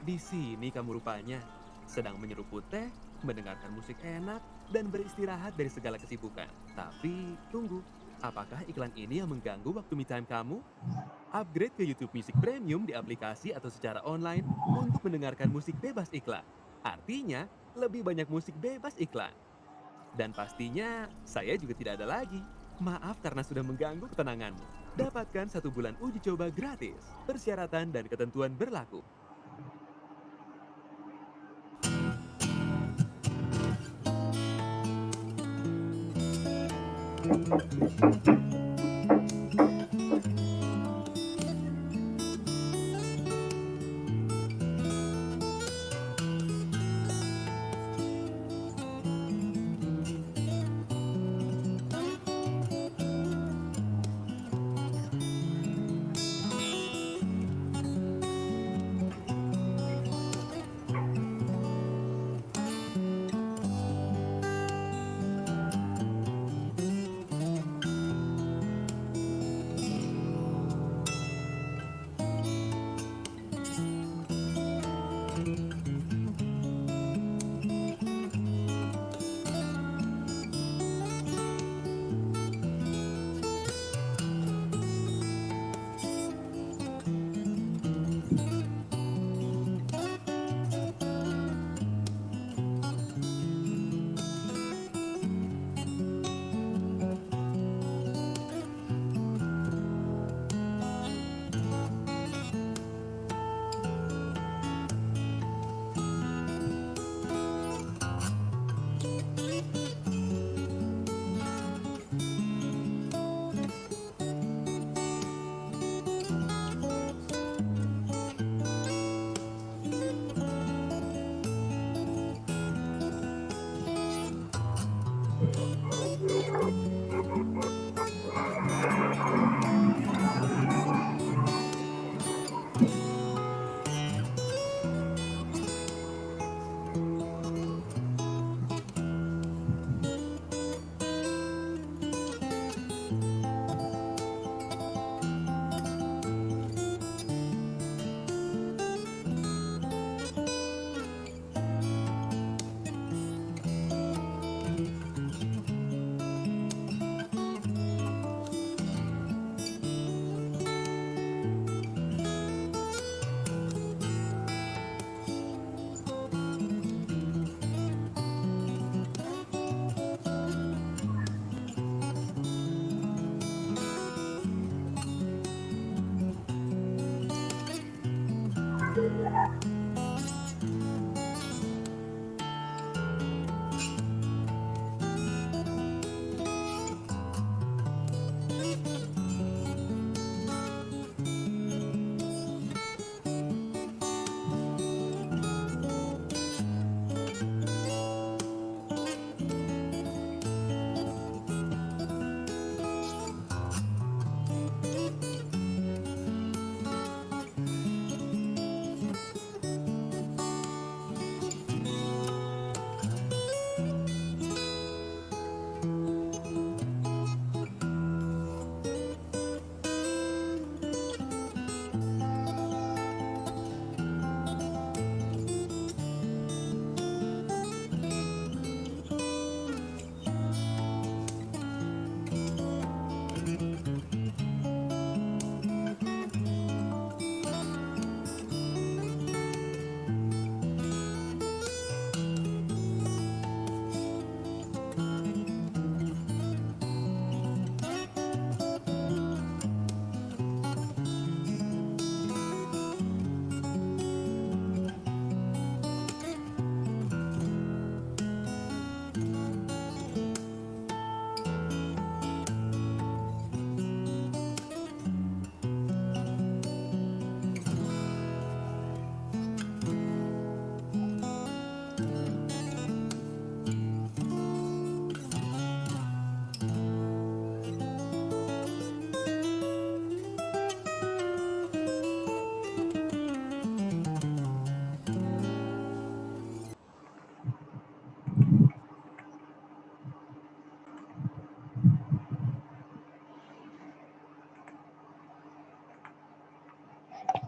Di sini kamu rupanya, sedang menyeruput teh, mendengarkan musik enak, dan beristirahat dari segala kesibukan. Tapi, tunggu, apakah iklan ini yang mengganggu waktu me time kamu? Upgrade ke YouTube Music Premium di aplikasi atau secara online untuk mendengarkan musik bebas iklan. Artinya, lebih banyak musik bebas iklan. Dan pastinya, saya juga tidak ada lagi. Maaf karena sudah mengganggu ketenanganmu. Dapatkan 1 bulan uji coba gratis. Persyaratan dan ketentuan berlaku.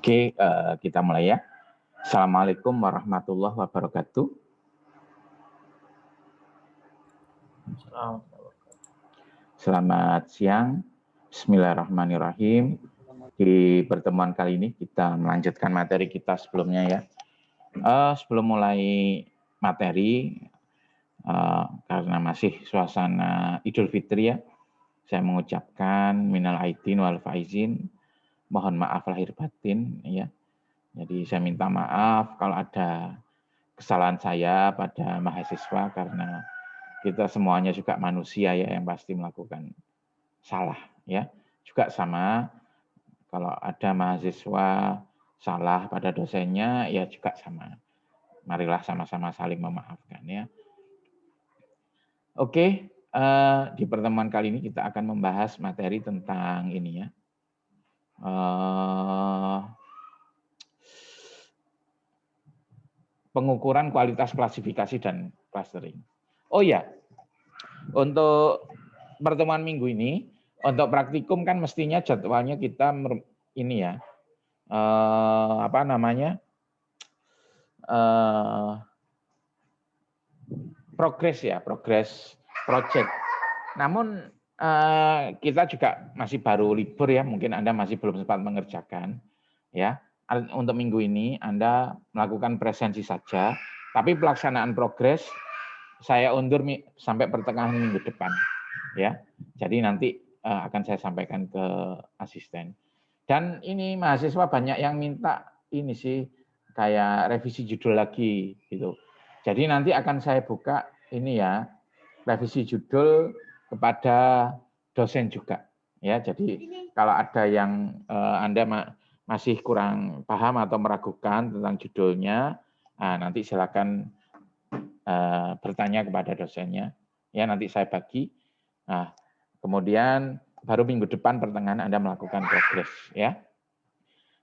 Oke, kita mulai ya. Assalamualaikum warahmatullahi wabarakatuh. Selamat siang. Bismillahirrahmanirrahim. Di pertemuan kali ini kita melanjutkan materi kita sebelumnya ya. Sebelum mulai materi, karena masih suasana Idul Fitri ya, saya mengucapkan minal aidin wal faizin, mohon maaf lahir batin ya. Jadi saya minta maaf kalau ada kesalahan saya pada mahasiswa karena kita semuanya juga manusia ya yang pasti melakukan salah ya. Juga sama kalau ada mahasiswa salah pada dosennya ya juga sama. Marilah sama-sama saling memaafkan ya. Oke, di pertemuan kali ini kita akan membahas materi tentang ini ya. Pengukuran kualitas klasifikasi dan clustering. Oh ya, untuk pertemuan minggu ini, untuk praktikum kan mestinya jadwalnya kita ini ya, progres ya, progres project. Namun kita juga masih baru libur ya, mungkin Anda masih belum sempat mengerjakan ya. Untuk minggu ini Anda melakukan presensi saja, tapi pelaksanaan progres saya undur sampai pertengahan minggu depan ya. Jadi nanti akan saya sampaikan ke asisten. Dan ini mahasiswa banyak yang minta ini sih kayak revisi judul lagi gitu. Jadi nanti akan saya buka ini ya, revisi judul kepada dosen juga ya. Jadi kalau ada yang Anda masih kurang paham atau meragukan tentang judulnya, nanti silakan bertanya kepada dosennya. Ya, nanti saya bagi. Nah, kemudian baru minggu depan pertengahan Anda melakukan progres ya.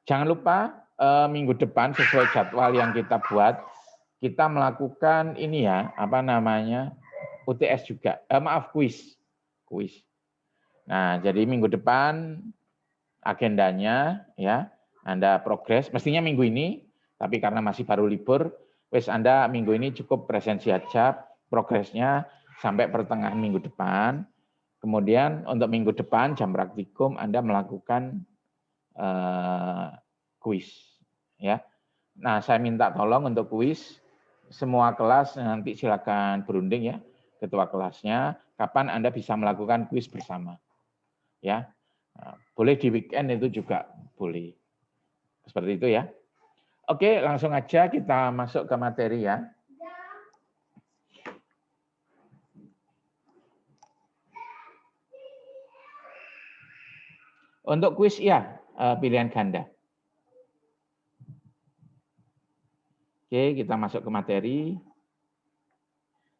Jangan lupa minggu depan sesuai jadwal yang kita buat, kita melakukan ini ya, UTS juga. Kuis. Nah, jadi minggu depan agendanya ya, Anda progres, mestinya minggu ini, tapi karena masih baru libur, Anda minggu ini cukup presensi aja, progresnya sampai pertengahan minggu depan. Kemudian untuk minggu depan jam praktikum Anda melakukan kuis ya. Nah, saya minta tolong untuk kuis semua kelas nanti silakan berunding ya, ketua kelasnya kapan Anda bisa melakukan kuis bersama. Ya. Boleh di weekend itu juga boleh. Seperti itu ya. Oke, langsung aja kita masuk ke materi ya. Untuk kuis ya, pilihan ganda. Oke, kita masuk ke materi.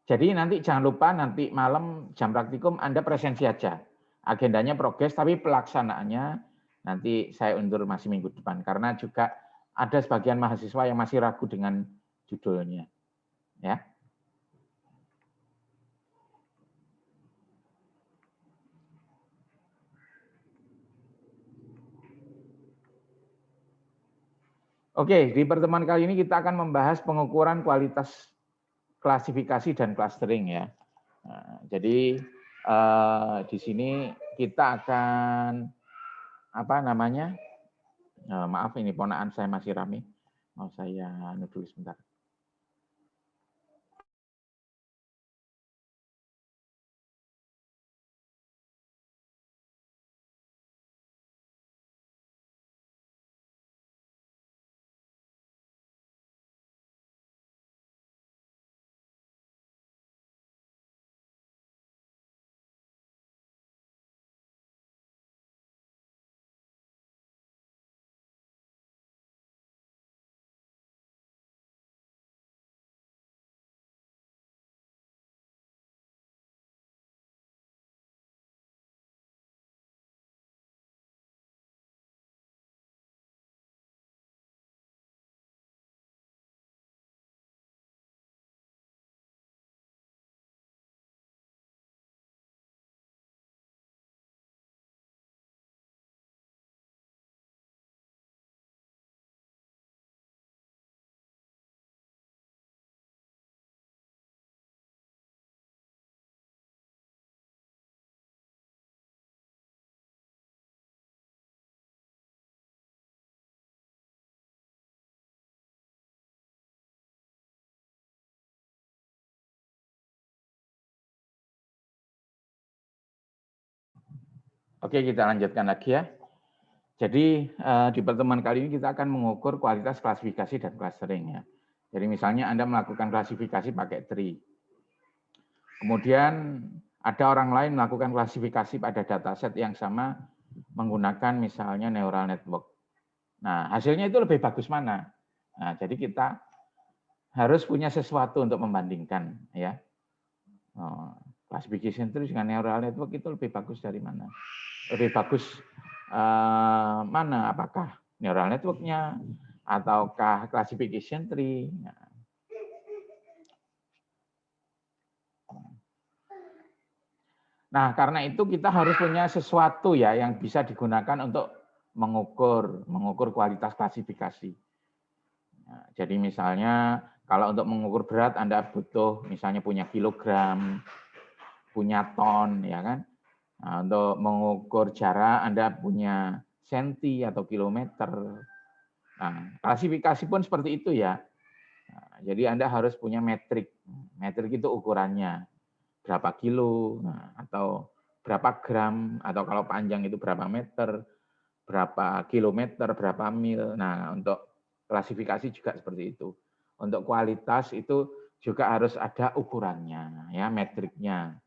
Jadi nanti jangan lupa nanti malam jam praktikum Anda presensi aja. Agendanya progres, tapi pelaksanaannya nanti saya undur masih minggu depan. Karena juga ada sebagian mahasiswa yang masih ragu dengan judulnya. Ya. Oke, di pertemuan kali ini kita akan membahas pengukuran kualitas klasifikasi dan clustering ya. Nah, jadi di sini kita akan maaf ini ponaan saya masih rame. Mau saya dulu sebentar. Oke, kita lanjutkan lagi ya. Jadi di pertemuan kali ini kita akan mengukur kualitas klasifikasi dan clustering ya. Jadi misalnya Anda melakukan klasifikasi pakai tree. Kemudian ada orang lain melakukan klasifikasi pada dataset yang sama menggunakan misalnya neural network. Nah, hasilnya itu lebih bagus mana? Nah, jadi kita harus punya sesuatu untuk membandingkan ya. Classification tree dengan neural network itu lebih bagus dari mana? Lebih bagus mana? Apakah neural network-nya ataukah classification tree? Nah, karena itu kita harus punya sesuatu ya yang bisa digunakan untuk mengukur kualitas klasifikasi. Nah, jadi misalnya kalau untuk mengukur berat Anda butuh misalnya punya kilogram, punya ton, ya kan? Nah, untuk mengukur jarak Anda punya senti atau kilometer. Nah, klasifikasi pun seperti itu ya. Nah, jadi Anda harus punya metrik. Metrik itu ukurannya berapa kilo, nah, atau berapa gram, atau kalau panjang itu berapa meter, berapa kilometer, berapa mil. Nah, untuk klasifikasi juga seperti itu. Untuk kualitas itu juga harus ada ukurannya, ya, metriknya.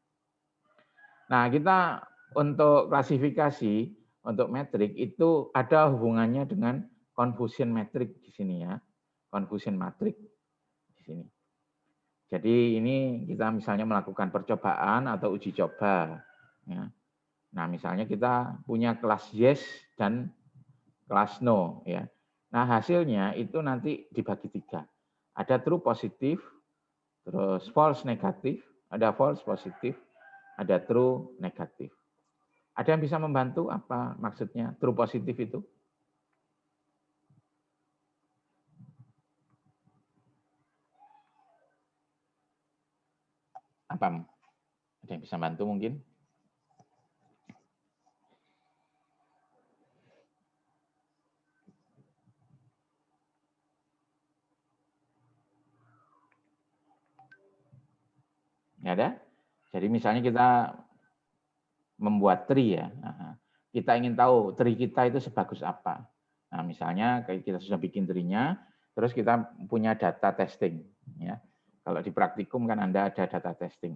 Nah, kita untuk klasifikasi, untuk metrik itu ada hubungannya dengan confusion metrik di sini ya. Confusion matrik di sini. Jadi ini kita misalnya melakukan percobaan atau uji coba. Ya. Nah, misalnya kita punya kelas yes dan kelas no. Ya. Nah, hasilnya itu nanti dibagi 3. Ada true positif, terus false negatif, ada false positif, ada true negatif. Ada yang bisa membantu apa maksudnya true positif itu? Apa? Ada yang bisa bantu mungkin? Ya ada? Jadi misalnya kita membuat tree ya. Kita ingin tahu tree kita itu sebagus apa. Nah, misalnya kayak kita sudah bikin tree-nya, Terus kita punya data testing. Ya. Kalau di praktikum kan Anda ada data testing.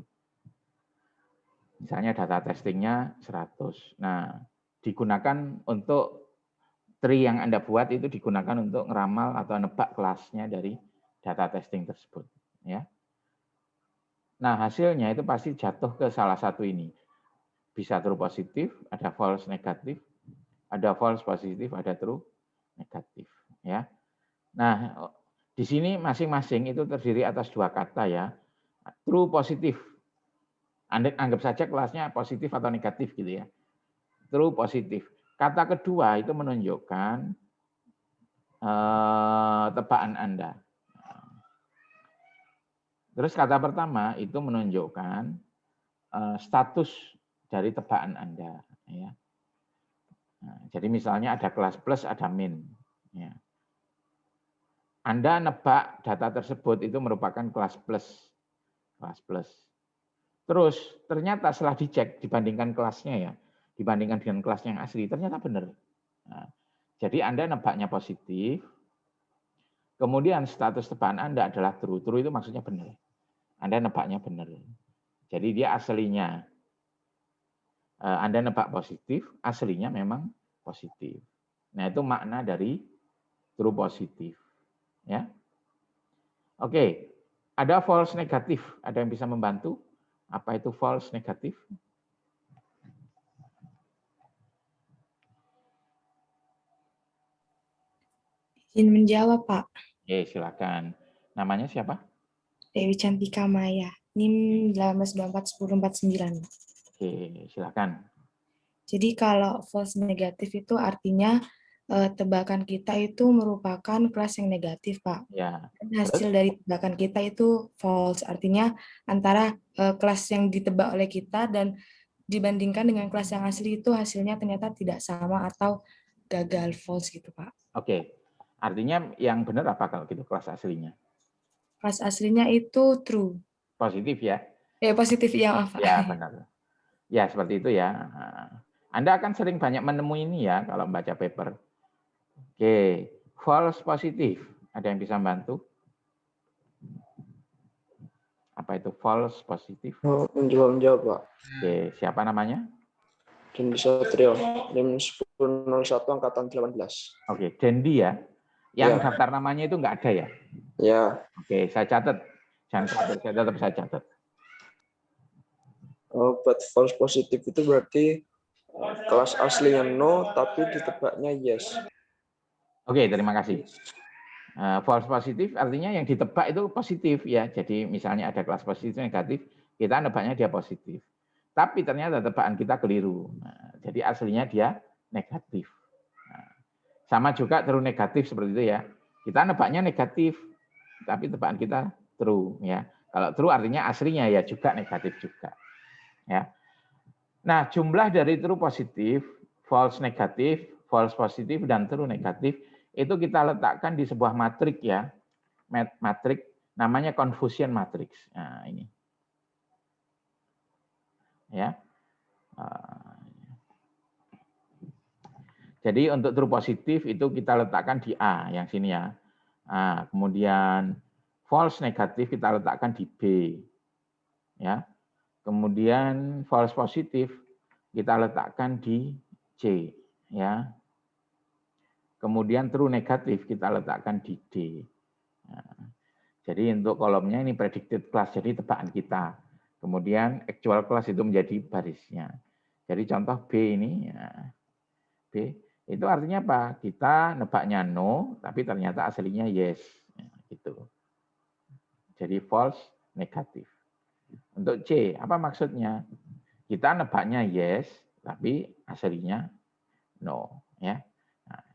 Misalnya data testingnya 100. Nah, digunakan untuk tree yang Anda buat itu digunakan untuk ngeramal atau nebak kelasnya dari data testing tersebut. Ya. Nah, hasilnya itu pasti jatuh ke salah satu ini. Bisa true positif, ada false negatif, ada false positif, ada true negatif. Ya. Nah, di sini masing-masing itu terdiri atas 2 kata ya. True positif. Anda anggap saja kelasnya positif atau negatif gitu ya. True positif. Kata kedua itu menunjukkan tebakan Anda. Terus kata pertama itu menunjukkan status dari tebakan Anda. Ya. Nah, jadi misalnya ada kelas plus, ada min. Ya. Anda nebak data tersebut itu merupakan kelas plus. Kelas plus. Terus ternyata setelah dicek dibandingkan kelasnya ya, dibandingkan dengan kelasnya yang asli, ternyata benar. Nah, jadi Anda nebaknya positif, kemudian status tebakan Anda adalah true. True itu maksudnya benar. Anda nebaknya benar. Jadi dia aslinya, Anda nebak positif, aslinya memang positif. Nah itu makna dari true positif. Ya. Oke, ada false negatif. Ada yang bisa membantu? Apa itu false negatif? Izin menjawab, Pak. Oke, silakan. Namanya siapa? Dewi Cantika Maya. NIM 18241049. Oke, silakan. Jadi kalau false negatif itu artinya tebakan kita itu merupakan kelas yang negatif, Pak. Ya. Dan hasil dari tebakan kita itu false. Artinya antara kelas yang ditebak oleh kita dan dibandingkan dengan kelas yang asli itu hasilnya ternyata tidak sama atau gagal false gitu, Pak. Oke. Artinya yang benar apa kalau gitu kelas aslinya? Kelas aslinya itu true. Positif ya? Positif ya, maaf, Pak. Ya, benar. Ya, seperti itu ya. Anda akan sering banyak menemui ini ya kalau membaca paper. Oke, false positif. Ada yang bisa bantu? Apa itu false positif? Oh, menjawab, Pak. Oke, siapa namanya? Dendi Satrio, NIM 1001 angkatan 18. Oke, Dendi ya. Yang Ya. daftar namanya itu enggak ada ya? Ya. Oke, saya catat. Jangan khawatir, saya tetap saya catat. Buat false positif itu berarti kelas aslinya no, tapi ditebaknya yes. Oke, terima kasih. False positif artinya yang ditebak itu positif ya. Jadi misalnya ada kelas positif negatif, kita nebaknya dia positif. Tapi ternyata tebakan kita keliru. Nah, jadi aslinya dia negatif. Nah, sama juga true negatif seperti itu ya. Kita nebaknya negatif, tapi tebakan kita true ya. Kalau true artinya aslinya ya juga negatif juga. Ya. Nah, jumlah dari true positif, false negatif, false positif dan true negatif itu kita letakkan di sebuah matrik ya. Matrik namanya confusion matrix. Nah, ini. Ya. Jadi untuk true positif itu kita letakkan di A yang sini ya. Nah, kemudian false negatif kita letakkan di B. Ya. Kemudian false positif kita letakkan di C ya. Kemudian true negatif kita letakkan di D. Nah, jadi untuk kolomnya ini predicted class, jadi tebakan kita. Kemudian actual class itu menjadi barisnya. Jadi contoh B ini, ya, B itu artinya apa? Kita nebaknya no, tapi ternyata aslinya yes. Ya, gitu. Jadi false negatif. Untuk C, apa maksudnya? Kita nebaknya yes, tapi aslinya no. Ya. Nah,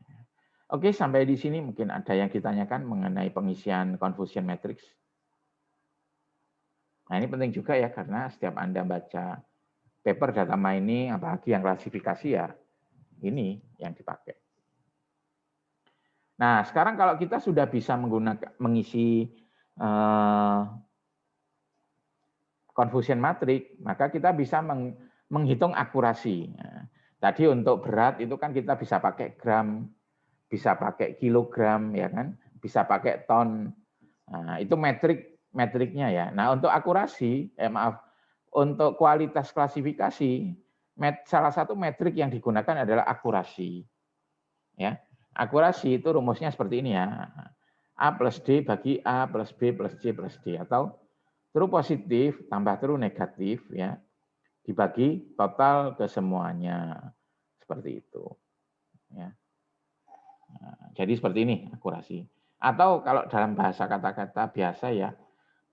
oke, sampai di sini mungkin ada yang ditanyakan mengenai pengisian confusion matrix. Nah, ini penting juga ya, karena setiap Anda baca paper data mining, apalagi yang klasifikasi ya, ini yang dipakai. Nah, sekarang kalau kita sudah bisa mengisi confusion matrix, maka kita bisa menghitung akurasi. Nah, tadi untuk berat itu kan kita bisa pakai gram, bisa pakai kilogram, ya kan? bisa pakai ton. Nah, itu metriknya ya. Nah, untuk akurasi, untuk kualitas klasifikasi, salah satu metrik yang digunakan adalah akurasi. Ya, akurasi itu rumusnya seperti ini ya. A plus D bagi A plus B plus C plus D, atau true positif tambah true negatif ya, dibagi total ke semuanya. Seperti itu. Ya. Nah, jadi seperti ini akurasi. Atau kalau dalam bahasa kata-kata biasa ya,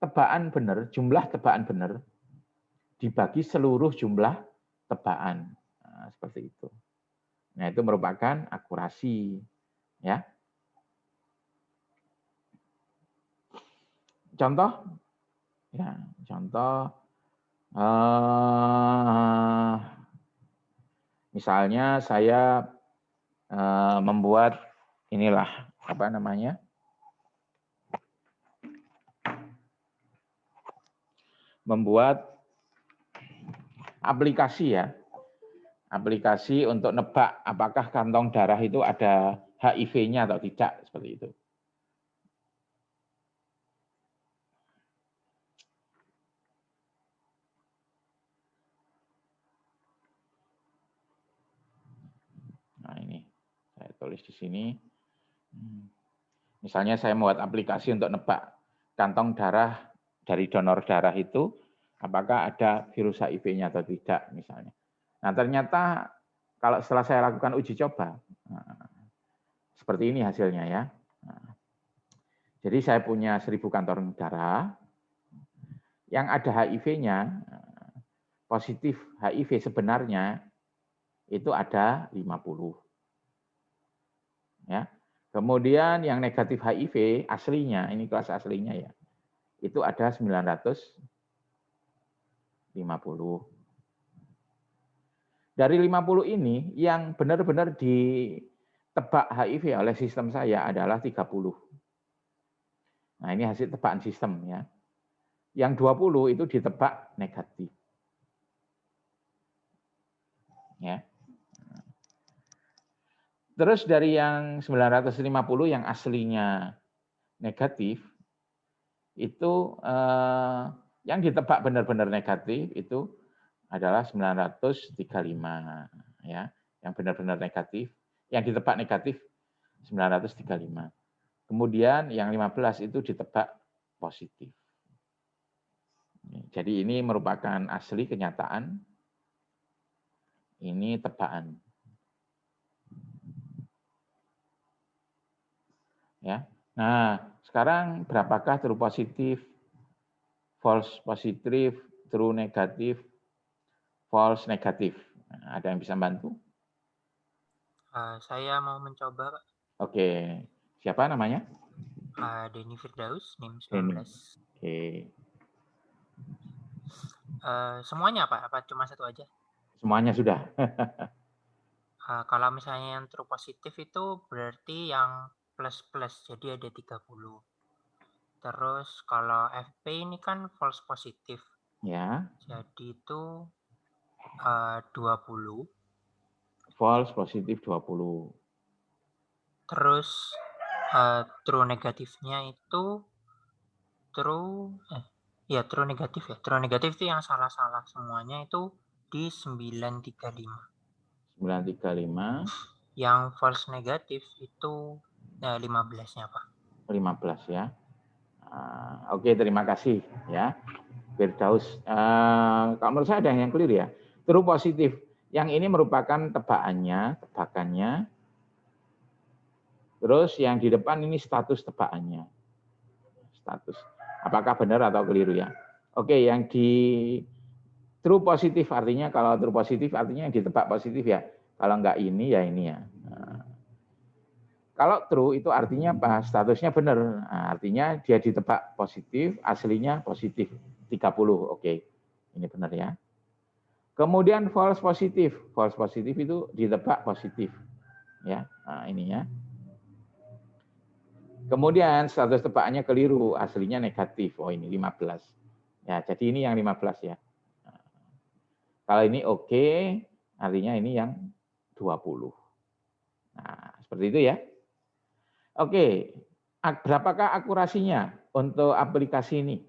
tebakan benar, jumlah tebakan benar dibagi seluruh jumlah tebakan. Nah, seperti itu. Nah, itu merupakan akurasi. Ya. Contoh, ya, contoh, misalnya saya membuat inilah apa namanya, membuat aplikasi ya, aplikasi untuk nebak apakah kantong darah itu ada HIV-nya atau tidak, seperti itu. Nah, ini saya tulis di sini. Misalnya saya membuat aplikasi untuk nebak kantong darah dari donor darah itu apakah ada virus HIV-nya atau tidak misalnya. Nah, ternyata kalau setelah saya lakukan uji coba, seperti ini hasilnya ya. Jadi saya punya 1000 kantong darah yang ada HIV-nya, positif HIV sebenarnya itu ada 50. Ya. Kemudian yang negatif HIV aslinya, ini kelas aslinya ya, itu ada 950. Dari 50 ini yang benar-benar ditebak HIV oleh sistem saya adalah 30. Nah, ini hasil tebakan sistem ya. Yang 20 itu ditebak negatif. Ya. Terus dari yang 950 yang aslinya negatif, itu yang ditebak benar-benar negatif itu adalah 935 ya, yang benar-benar negatif, yang ditebak negatif 935. Kemudian yang 15 itu ditebak positif. Jadi ini merupakan asli kenyataan, ini tebakan. Ya. Nah, sekarang berapakah true positif, false positif, true negatif, false negatif? Nah, ada yang bisa bantu? Saya mau mencoba, Pak. Oke. Siapa namanya? Denny Firdaus, NIM 19. Denny. Oke. Semuanya, Pak? Apa cuma satu aja? Semuanya sudah. Kalau misalnya yang true positif itu berarti yang plus-plus, jadi ada 30. Terus kalau FP ini kan false positif. Ya. Jadi itu 20. False positif 20. Terus true negatifnya itu true negatif ya. True negatif itu yang salah-salah semuanya itu di 935. 935. Yang false negatif itu 15-nya, Pak. 15 ya. Oke, terima kasih ya. Firdaus. Kalau menurut saya ada yang clear ya. True positif. Yang ini merupakan tebakannya. Terus yang di depan ini status tebakannya. Status. Apakah benar atau keliru ya? Oke, yang di true positif artinya, kalau true positif artinya yang ditebak positif ya. Kalau enggak ini ya ini ya. Kalau true itu artinya apa? Statusnya benar. Nah, artinya dia ditebak positif, aslinya positif 30. Oke. Ini benar ya. Kemudian false positif. False positif itu ditebak positif. Ya. Nah, ini ya. Kemudian status tebakannya keliru, aslinya negatif. Oh, ini 15. Ya, jadi ini yang 15 ya. Nah, kalau ini oke, artinya ini yang 20. Nah, seperti itu ya. Oke, Berapakah akurasinya untuk aplikasi ini?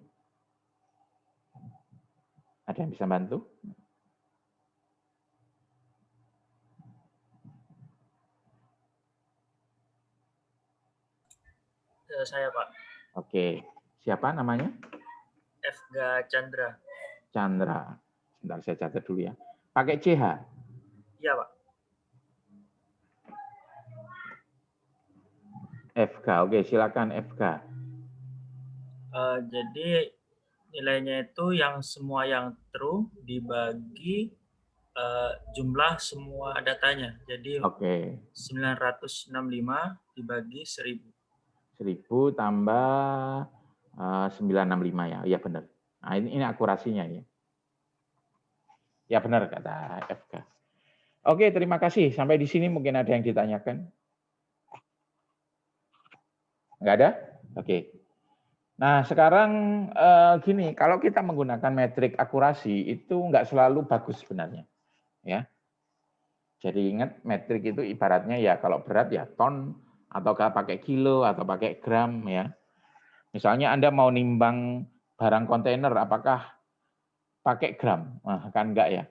Ada yang bisa bantu? Saya Pak, Oke, siapa namanya? Efga Chandra. Chandra. Sebentar saya catat dulu ya. Pakai CH? Iya Pak. FK, oke silakan FK. Jadi nilainya itu yang semua yang true dibagi jumlah semua datanya. Jadi Oke, 965 dibagi 1000. 1000 tambah 965 ya. Iya benar. Nah, ini akurasinya ya. Ya benar kata FK. Oke, terima kasih. Sampai di sini mungkin ada yang ditanyakan. Enggak ada? Oke. Nah, sekarang gini, kalau kita menggunakan metrik akurasi itu enggak selalu bagus sebenarnya. Ya. Jadi ingat metrik itu ibaratnya ya kalau berat ya ton, ataukah pakai kilo atau pakai gram ya. Misalnya Anda mau nimbang barang kontainer, apakah pakai gram? Nah, kan enggak ya.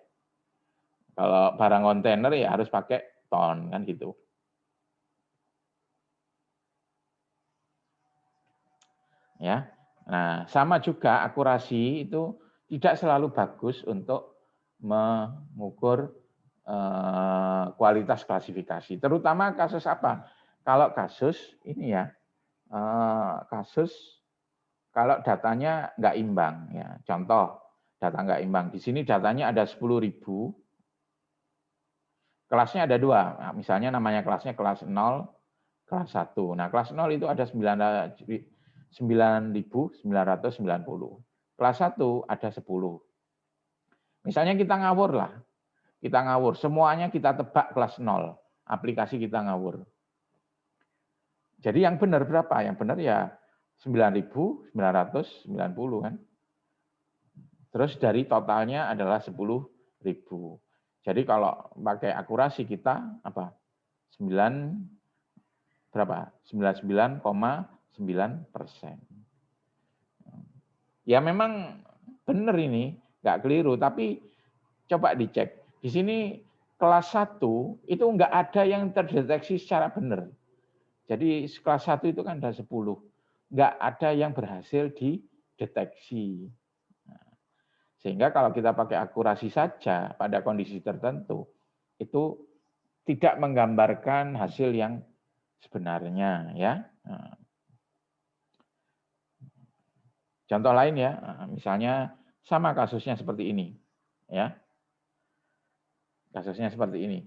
Kalau barang kontainer ya harus pakai ton, kan gitu. Ya. Nah, sama juga akurasi itu tidak selalu bagus untuk mengukur kualitas klasifikasi. Terutama kasus apa? Kalau kasus ini ya, kasus kalau datanya nggak imbang ya. Contoh data nggak imbang. Di sini datanya ada 10.000, kelasnya ada 2. Nah, misalnya namanya kelasnya kelas 0, kelas 1. Nah, kelas 0 itu ada 9.990. Kelas 1 ada 10. Misalnya kita ngawur lah. Kita ngawur, semuanya kita tebak kelas 0. Aplikasi kita ngawur. Jadi yang benar berapa? Yang benar ya 9.990 kan. Terus dari totalnya adalah 10.000. Jadi kalau pakai akurasi kita apa? 99,9%. Ya memang benar ini, nggak keliru, tapi coba dicek. Di sini kelas 1 itu nggak ada yang terdeteksi secara benar. Jadi kelas 1 itu kan ada 10. Nggak ada yang berhasil dideteksi. Sehingga kalau kita pakai akurasi saja pada kondisi tertentu, itu tidak menggambarkan hasil yang sebenarnya. Ya. Contoh lain ya, misalnya sama kasusnya seperti ini. Ya. Kasusnya seperti ini.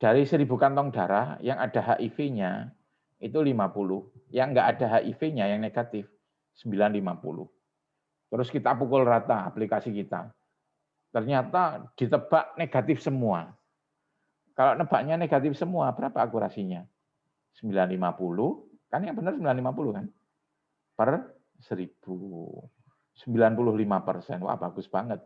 Dari 1.000 kantong darah yang ada HIV-nya itu 50, yang nggak ada HIV-nya yang negatif 950. Terus kita pukul rata aplikasi kita. Ternyata ditebak negatif semua. Kalau nebaknya negatif semua, berapa akurasinya? 950, kan yang benar 950 kan? Per 1.000. 95%. Wah, bagus banget.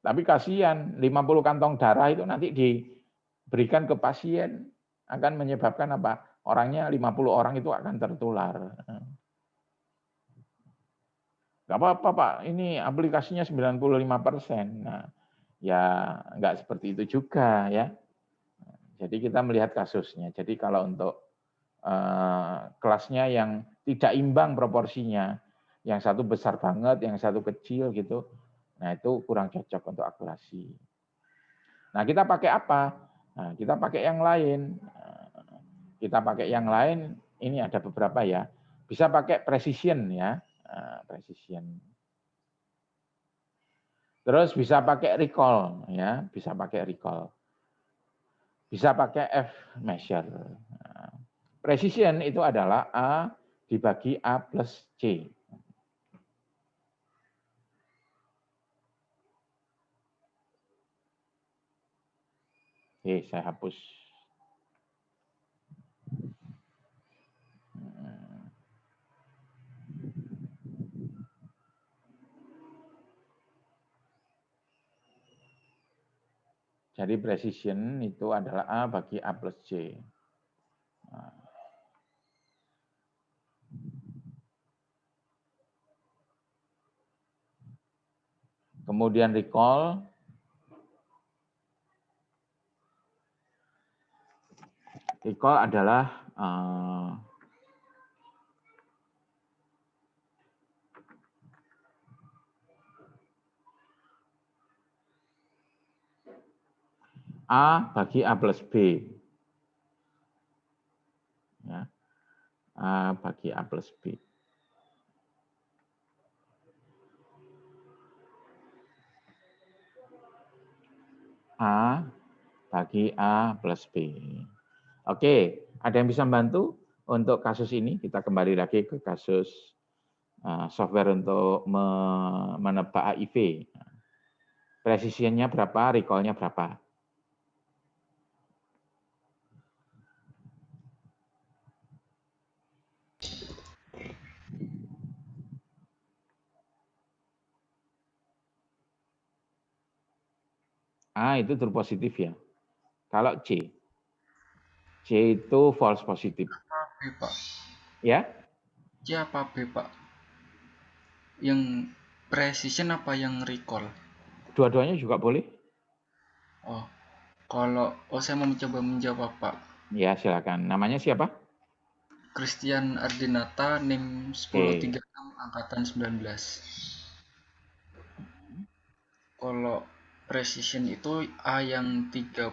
Tapi kasihan, 50 kantong darah itu nanti diberikan ke pasien, akan menyebabkan apa? Orangnya 50 orang itu akan tertular. Nggak apa-apa Pak, ini aplikasinya 95%. Nah, ya nggak seperti itu juga ya. Jadi kita melihat kasusnya. Jadi kalau untuk kelasnya yang tidak imbang proporsinya, yang satu besar banget, yang satu kecil gitu, nah itu kurang cocok untuk akurasi. Nah kita pakai apa? Nah, kita pakai yang lain. Kita pakai yang lain, ini ada beberapa ya. Bisa pakai precision ya. Precision. Terus bisa pakai recall ya, bisa pakai recall. Bisa pakai F measure. Precision itu adalah A dibagi A plus C. Oke, saya hapus. Jadi precision itu adalah A bagi A plus C. Kemudian recall. Recall adalah A bagi A plus B. Ya. A bagi A plus B. A bagi A plus B. Oke, ada yang bisa membantu untuk kasus ini? Kita kembali lagi ke kasus software untuk menebak HIV. Presisinya berapa, recall-nya berapa? A itu true positif ya. Kalau C itu false positif. B, Pak. Ya? C apa B, Pak? Yang precision apa yang recall? Dua-duanya juga boleh. Oh, saya mau mencoba menjawab, Pak. Ya, silakan. Namanya siapa? Christian Ardinata, NIM 1036, angkatan 19. Kalau precision itu A yang 30,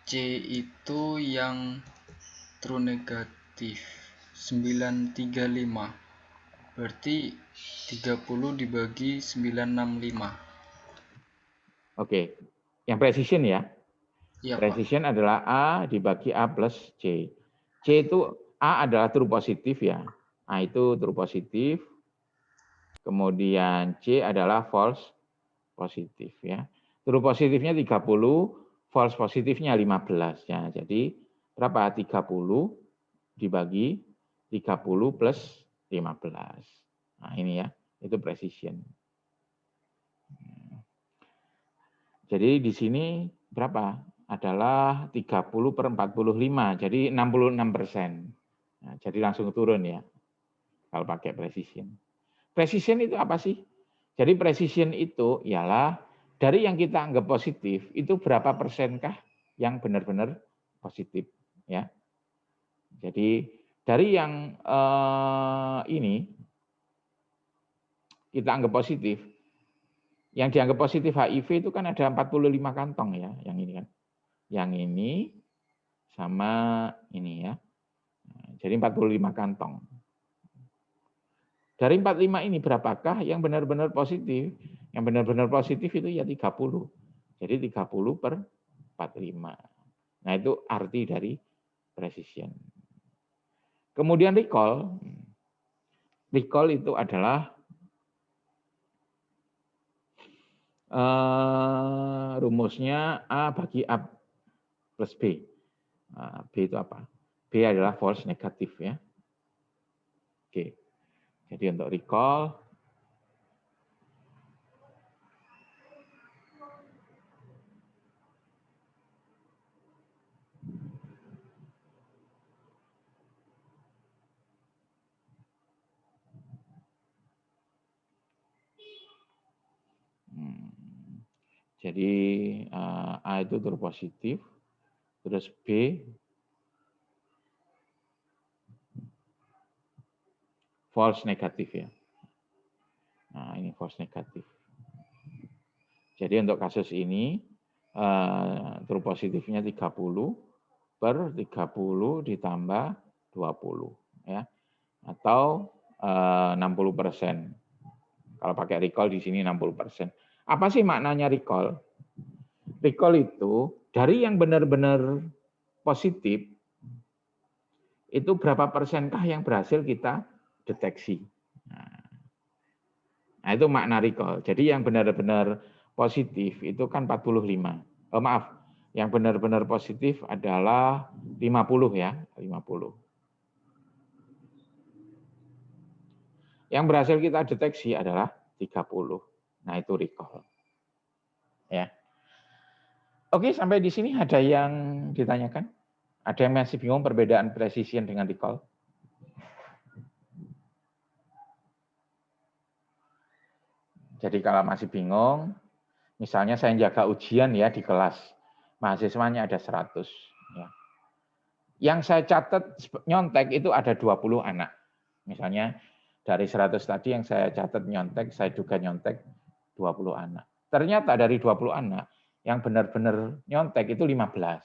C itu yang true negatif 935. Berarti 30 dibagi 965. Oke. Yang precision ya. Iya, Pak. Precision adalah A dibagi A plus C. C itu A adalah true positif ya. A itu true positif. Kemudian C adalah false positif ya. True positifnya 30, false positifnya 15 ya. Jadi berapa? 30 dibagi 30 plus 15. Nah, ini ya, itu precision. Jadi di sini berapa? Adalah 30 per 45, jadi 66%. Nah, jadi langsung turun ya, kalau pakai precision. Precision itu apa sih? Jadi precision itu ialah dari yang kita anggap positif, itu berapa persenkah yang benar-benar positif. Ya. Jadi dari yang ini, kita anggap positif, yang dianggap positif HIV itu kan ada 45 kantong ya, yang ini kan. Yang ini sama ini ya. Jadi 45 kantong. Dari 45 ini berapakah yang benar-benar positif? Yang benar-benar positif itu ya 30. Jadi 30 per 45. Nah itu arti dari precision. Kemudian recall. Recall itu adalah rumusnya A bagi A plus B. B itu apa? B adalah false negatif ya. Oke. Jadi untuk recall, jadi A itu true positif, terus B false negatif ya. Nah ini false negatif. Jadi untuk kasus ini true positifnya 30 per 30 ditambah 20 ya, atau 60%. Kalau pakai recall di sini 60%. Apa sih maknanya recall? Recall itu dari yang benar-benar positif, itu berapa persenkah yang berhasil kita deteksi. Nah itu makna recall. Jadi yang benar-benar positif itu kan 45. Yang benar-benar positif adalah 50 ya, 50. Yang berhasil kita deteksi adalah 30. Nah, itu recall. Ya. Oke, sampai di sini ada yang ditanyakan? Ada yang masih bingung perbedaan precision dengan recall? Jadi kalau masih bingung, misalnya saya jaga ujian ya di kelas, mahasiswanya ada 100. Ya. Yang saya catat nyontek itu ada 20 anak. Misalnya dari 100 tadi yang saya catat nyontek, saya duga nyontek 20 anak. Ternyata dari 20 anak, yang benar-benar nyontek itu 15.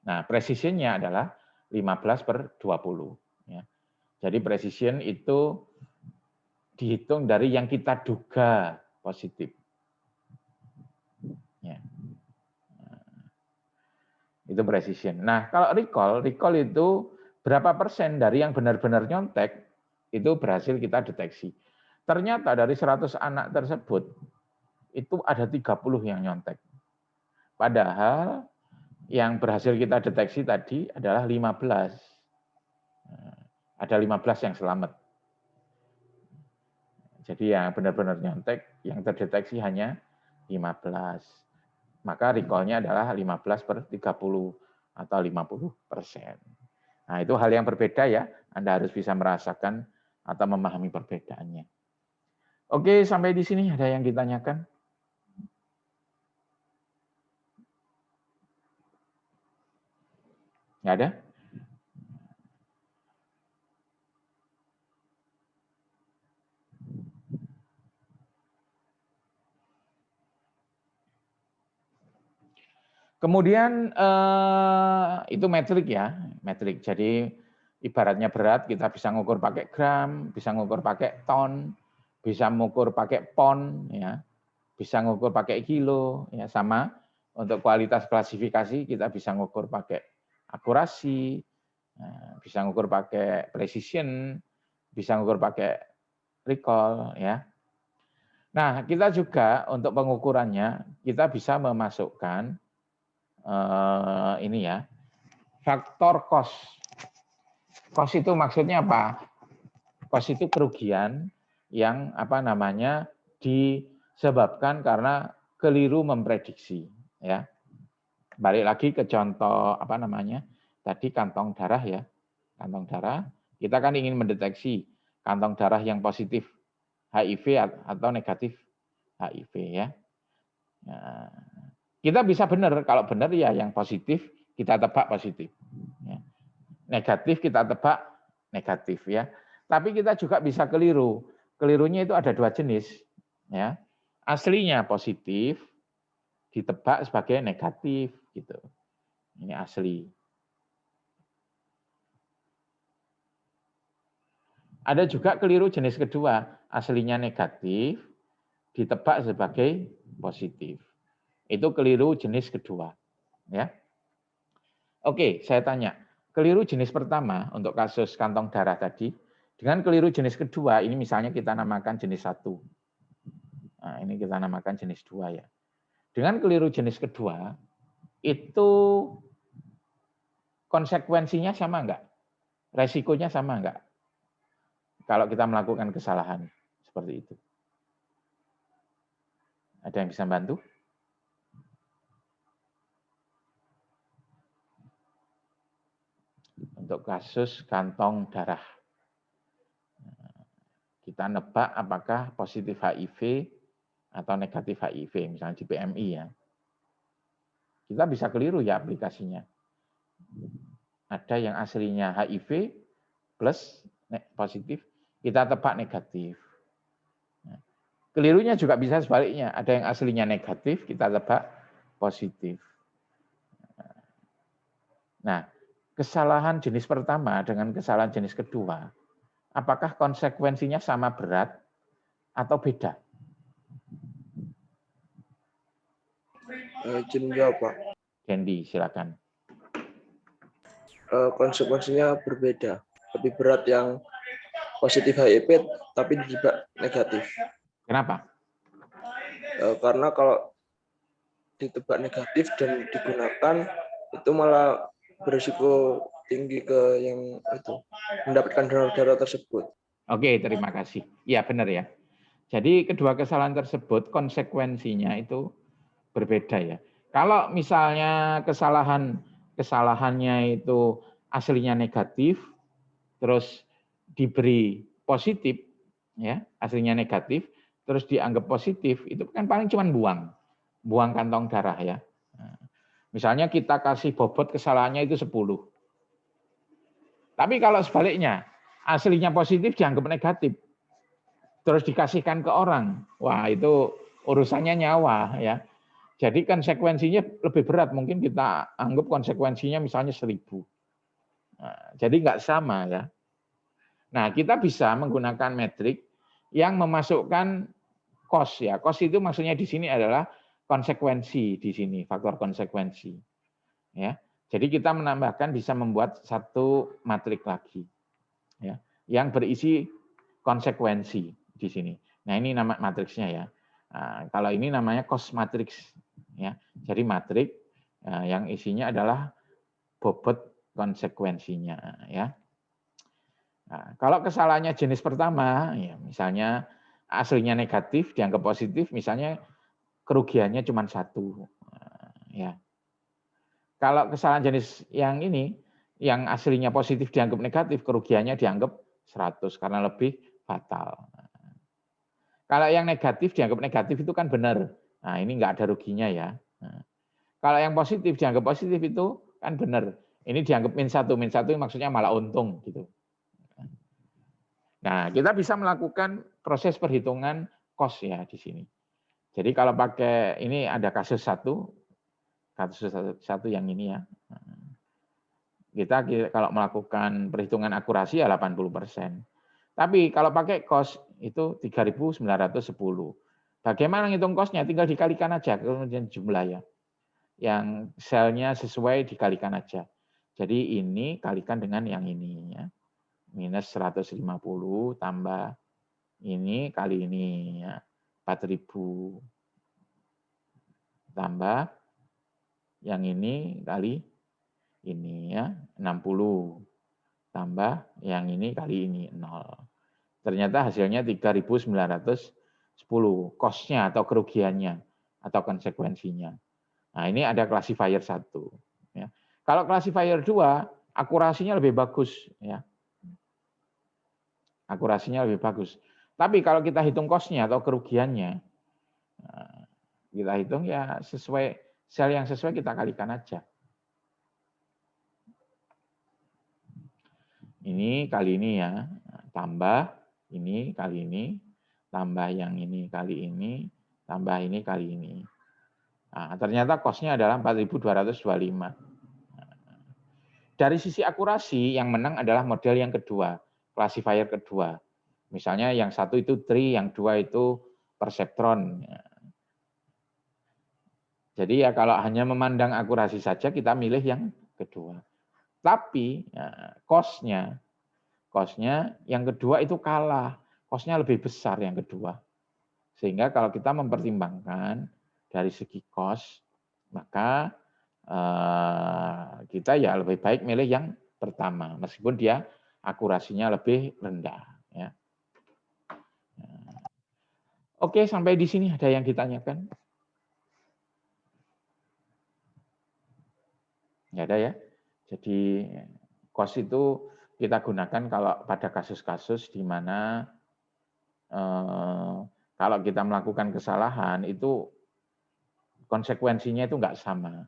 Nah, precisionnya adalah 15/20. Ya. Jadi precision itu dihitung dari yang kita duga positif. Ya. Itu precision. Nah, kalau recall itu berapa persen dari yang benar-benar nyontek itu berhasil kita deteksi. Ternyata dari 100 anak tersebut itu ada 30 yang nyontek. Padahal yang berhasil kita deteksi tadi adalah 15. Ada 15 yang selamat. Jadi yang benar-benar nyontek yang terdeteksi hanya 15. Maka recall-nya adalah 15/30 atau 50%. Nah, itu hal yang berbeda ya. Anda harus bisa merasakan atau memahami perbedaannya. Oke, sampai di sini ada yang ditanyakan? Nggak ada? Kemudian itu metrik ya, metrik. Jadi ibaratnya berat kita bisa ngukur pakai gram, bisa ngukur pakai ton, bisa ngukur pakai pon, ya, bisa ngukur pakai kilo, ya sama. Untuk kualitas klasifikasi kita bisa ngukur pakai akurasi, bisa ngukur pakai precision, bisa ngukur pakai recall, ya. Nah, kita juga untuk pengukurannya kita bisa memasukkan ini ya, faktor cost. Cost itu maksudnya apa? Cost itu kerugian yang disebabkan karena keliru memprediksi, ya. Balik lagi ke contoh tadi kantong darah ya. Kantong darah, kita kan ingin mendeteksi kantong darah yang positif HIV atau negatif HIV ya. Nah, kita bisa benar, kalau benar ya yang positif kita tebak positif. Ya. Negatif kita tebak negatif ya. Tapi kita juga bisa keliru. Kelirunya itu ada 2 jenis. Ya. Aslinya positif, ditebak sebagai negatif gitu. Ini asli. Ada juga keliru jenis kedua, aslinya negatif, ditebak sebagai positif. Itu keliru jenis kedua. Ya. Oke, saya tanya. Keliru jenis pertama untuk kasus kantong darah tadi, dengan keliru jenis kedua, ini misalnya kita namakan jenis 1. Nah, ini kita namakan jenis 2 ya. Dengan keliru jenis kedua, itu konsekuensinya sama enggak? Resikonya sama enggak? Kalau kita melakukan kesalahan seperti itu. Ada yang bisa bantu? Untuk kasus kantong darah. Kita nebak apakah positif HIV atau negatif HIV, misalnya di PMI ya. Kita bisa keliru ya aplikasinya. Ada yang aslinya HIV plus positif, kita tebak negatif. Kelirunya juga bisa sebaliknya. Ada yang aslinya negatif, kita tebak positif. Nah, kesalahan jenis pertama dengan kesalahan jenis kedua, apakah konsekuensinya sama berat atau beda? Izin jawab, Pak. Candy, silakan. Konsekuensinya berbeda. Lebih berat yang positif HIV tapi ditebak negatif. Kenapa? Karena kalau ditebak negatif dan digunakan itu malah berisiko tinggi ke yang itu mendapatkan donor darah tersebut. Oke, terima kasih. Iya benar ya. Jadi kedua kesalahan tersebut konsekuensinya itu berbeda ya. Kalau misalnya kesalahannya itu aslinya negatif, terus diberi positif, ya aslinya negatif, terus dianggap positif, itu kan paling cuma buang kantong darah ya. Misalnya kita kasih bobot kesalahannya itu 10. Tapi kalau sebaliknya, aslinya positif dianggap negatif, terus dikasihkan ke orang, wah itu urusannya nyawa ya. Jadi konsekuensinya lebih berat, mungkin kita anggap konsekuensinya misalnya 1000. Nah, jadi nggak sama ya. Nah, kita bisa menggunakan metrik yang memasukkan cost ya. Cost itu maksudnya di sini adalah konsekuensi di sini, faktor konsekuensi. Ya. Jadi kita menambahkan bisa membuat satu matrik lagi ya, yang berisi konsekuensi di sini. Nah, ini nama matriksnya ya. Nah, kalau ini namanya cost matrix ya. Jadi matrik yang isinya adalah bobot konsekuensinya ya. Nah, kalau kesalahannya jenis pertama, ya misalnya aslinya negatif dianggap positif, misalnya kerugiannya cuma 1. Ya. Kalau kesalahan jenis yang ini, yang aslinya positif dianggap negatif, kerugiannya dianggap 100 karena lebih fatal. Kalau yang negatif dianggap negatif itu kan benar. Nah, ini nggak ada ruginya ya. Nah, kalau yang positif dianggap positif itu kan benar. Ini dianggap -1. -1 maksudnya malah untung gitu. Nah, kita bisa melakukan proses perhitungan cost ya di sini. Jadi kalau pakai ini ada kasus satu yang ini ya. Kita kalau melakukan perhitungan akurasi ya 80%. Tapi kalau pakai cost itu 3.910. Bagaimana ngitung cost-nya? Tinggal dikalikan aja kemudian jumlah ya. Yang selnya sesuai dikalikan aja. Jadi ini kalikan dengan yang ini ya. Minus 150 tambah ini kali ini ya. 4.000 tambah yang ini kali ini ya 60 tambah yang ini kali ini 0. Ternyata hasilnya 3.910 cost-nya atau kerugiannya atau konsekuensinya. Nah, ini ada classifier 1 ya. Kalau classifier 2 akurasinya lebih bagus ya. Akurasinya lebih bagus. Tapi kalau kita hitung cost-nya atau kerugiannya, kita hitung ya sesuai sel yang sesuai kita kalikan aja. Ini kali ini ya, tambah ini kali ini, tambah yang ini kali ini, tambah ini kali ini. Nah, ternyata cost-nya adalah 4.225. Dari sisi akurasi, yang menang adalah model yang kedua, classifier kedua. Misalnya yang satu itu tree, yang dua itu perceptron. Jadi ya kalau hanya memandang akurasi saja, kita milih yang kedua. Tapi ya, cost-nya yang kedua itu kalah. Cost-nya lebih besar yang kedua. Sehingga kalau kita mempertimbangkan dari segi cost, maka kita ya lebih baik milih yang pertama, meskipun dia akurasinya lebih rendah. Ya. Oke, sampai di sini ada yang ditanyakan? Nggak ada ya? Jadi cost itu kita gunakan kalau pada kasus-kasus di mana kalau kita melakukan kesalahan itu konsekuensinya itu nggak sama.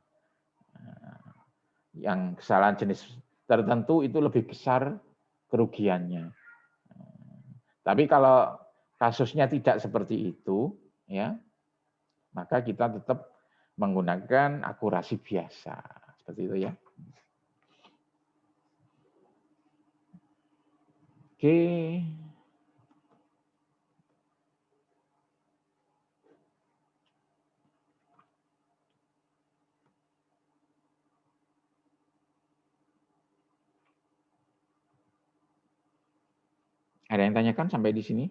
Yang kesalahan jenis tertentu itu lebih besar kerugiannya. Tapi kalau kasusnya tidak seperti itu, ya, maka kita tetap menggunakan akurasi biasa, seperti itu ya. Oke. Ada yang tanyakan sampai di sini?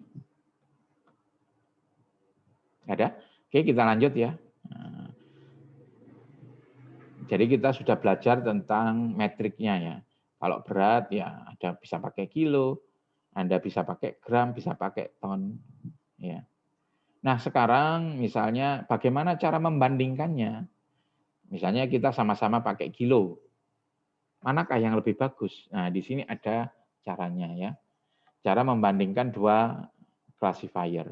Ada? Oke, kita lanjut ya. Jadi kita sudah belajar tentang metriknya ya. Kalau berat ya ada bisa pakai kilo, Anda bisa pakai gram, bisa pakai ton. Ya. Nah sekarang misalnya bagaimana cara membandingkannya? Misalnya kita sama-sama pakai kilo. Manakah yang lebih bagus? Nah di sini ada caranya ya. Cara membandingkan dua classifier.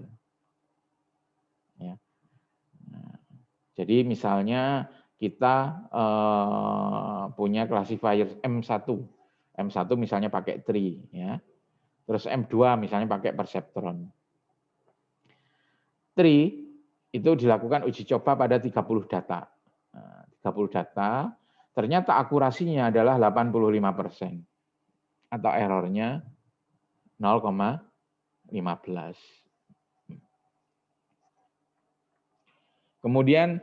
Ya. Nah, jadi misalnya kita punya classifier M1. M1 misalnya pakai tree, ya. Terus M2 misalnya pakai perceptron. Tree itu dilakukan uji coba pada 30 data. 30 data, ternyata akurasinya adalah 85%. Atau errornya 0,15. Kemudian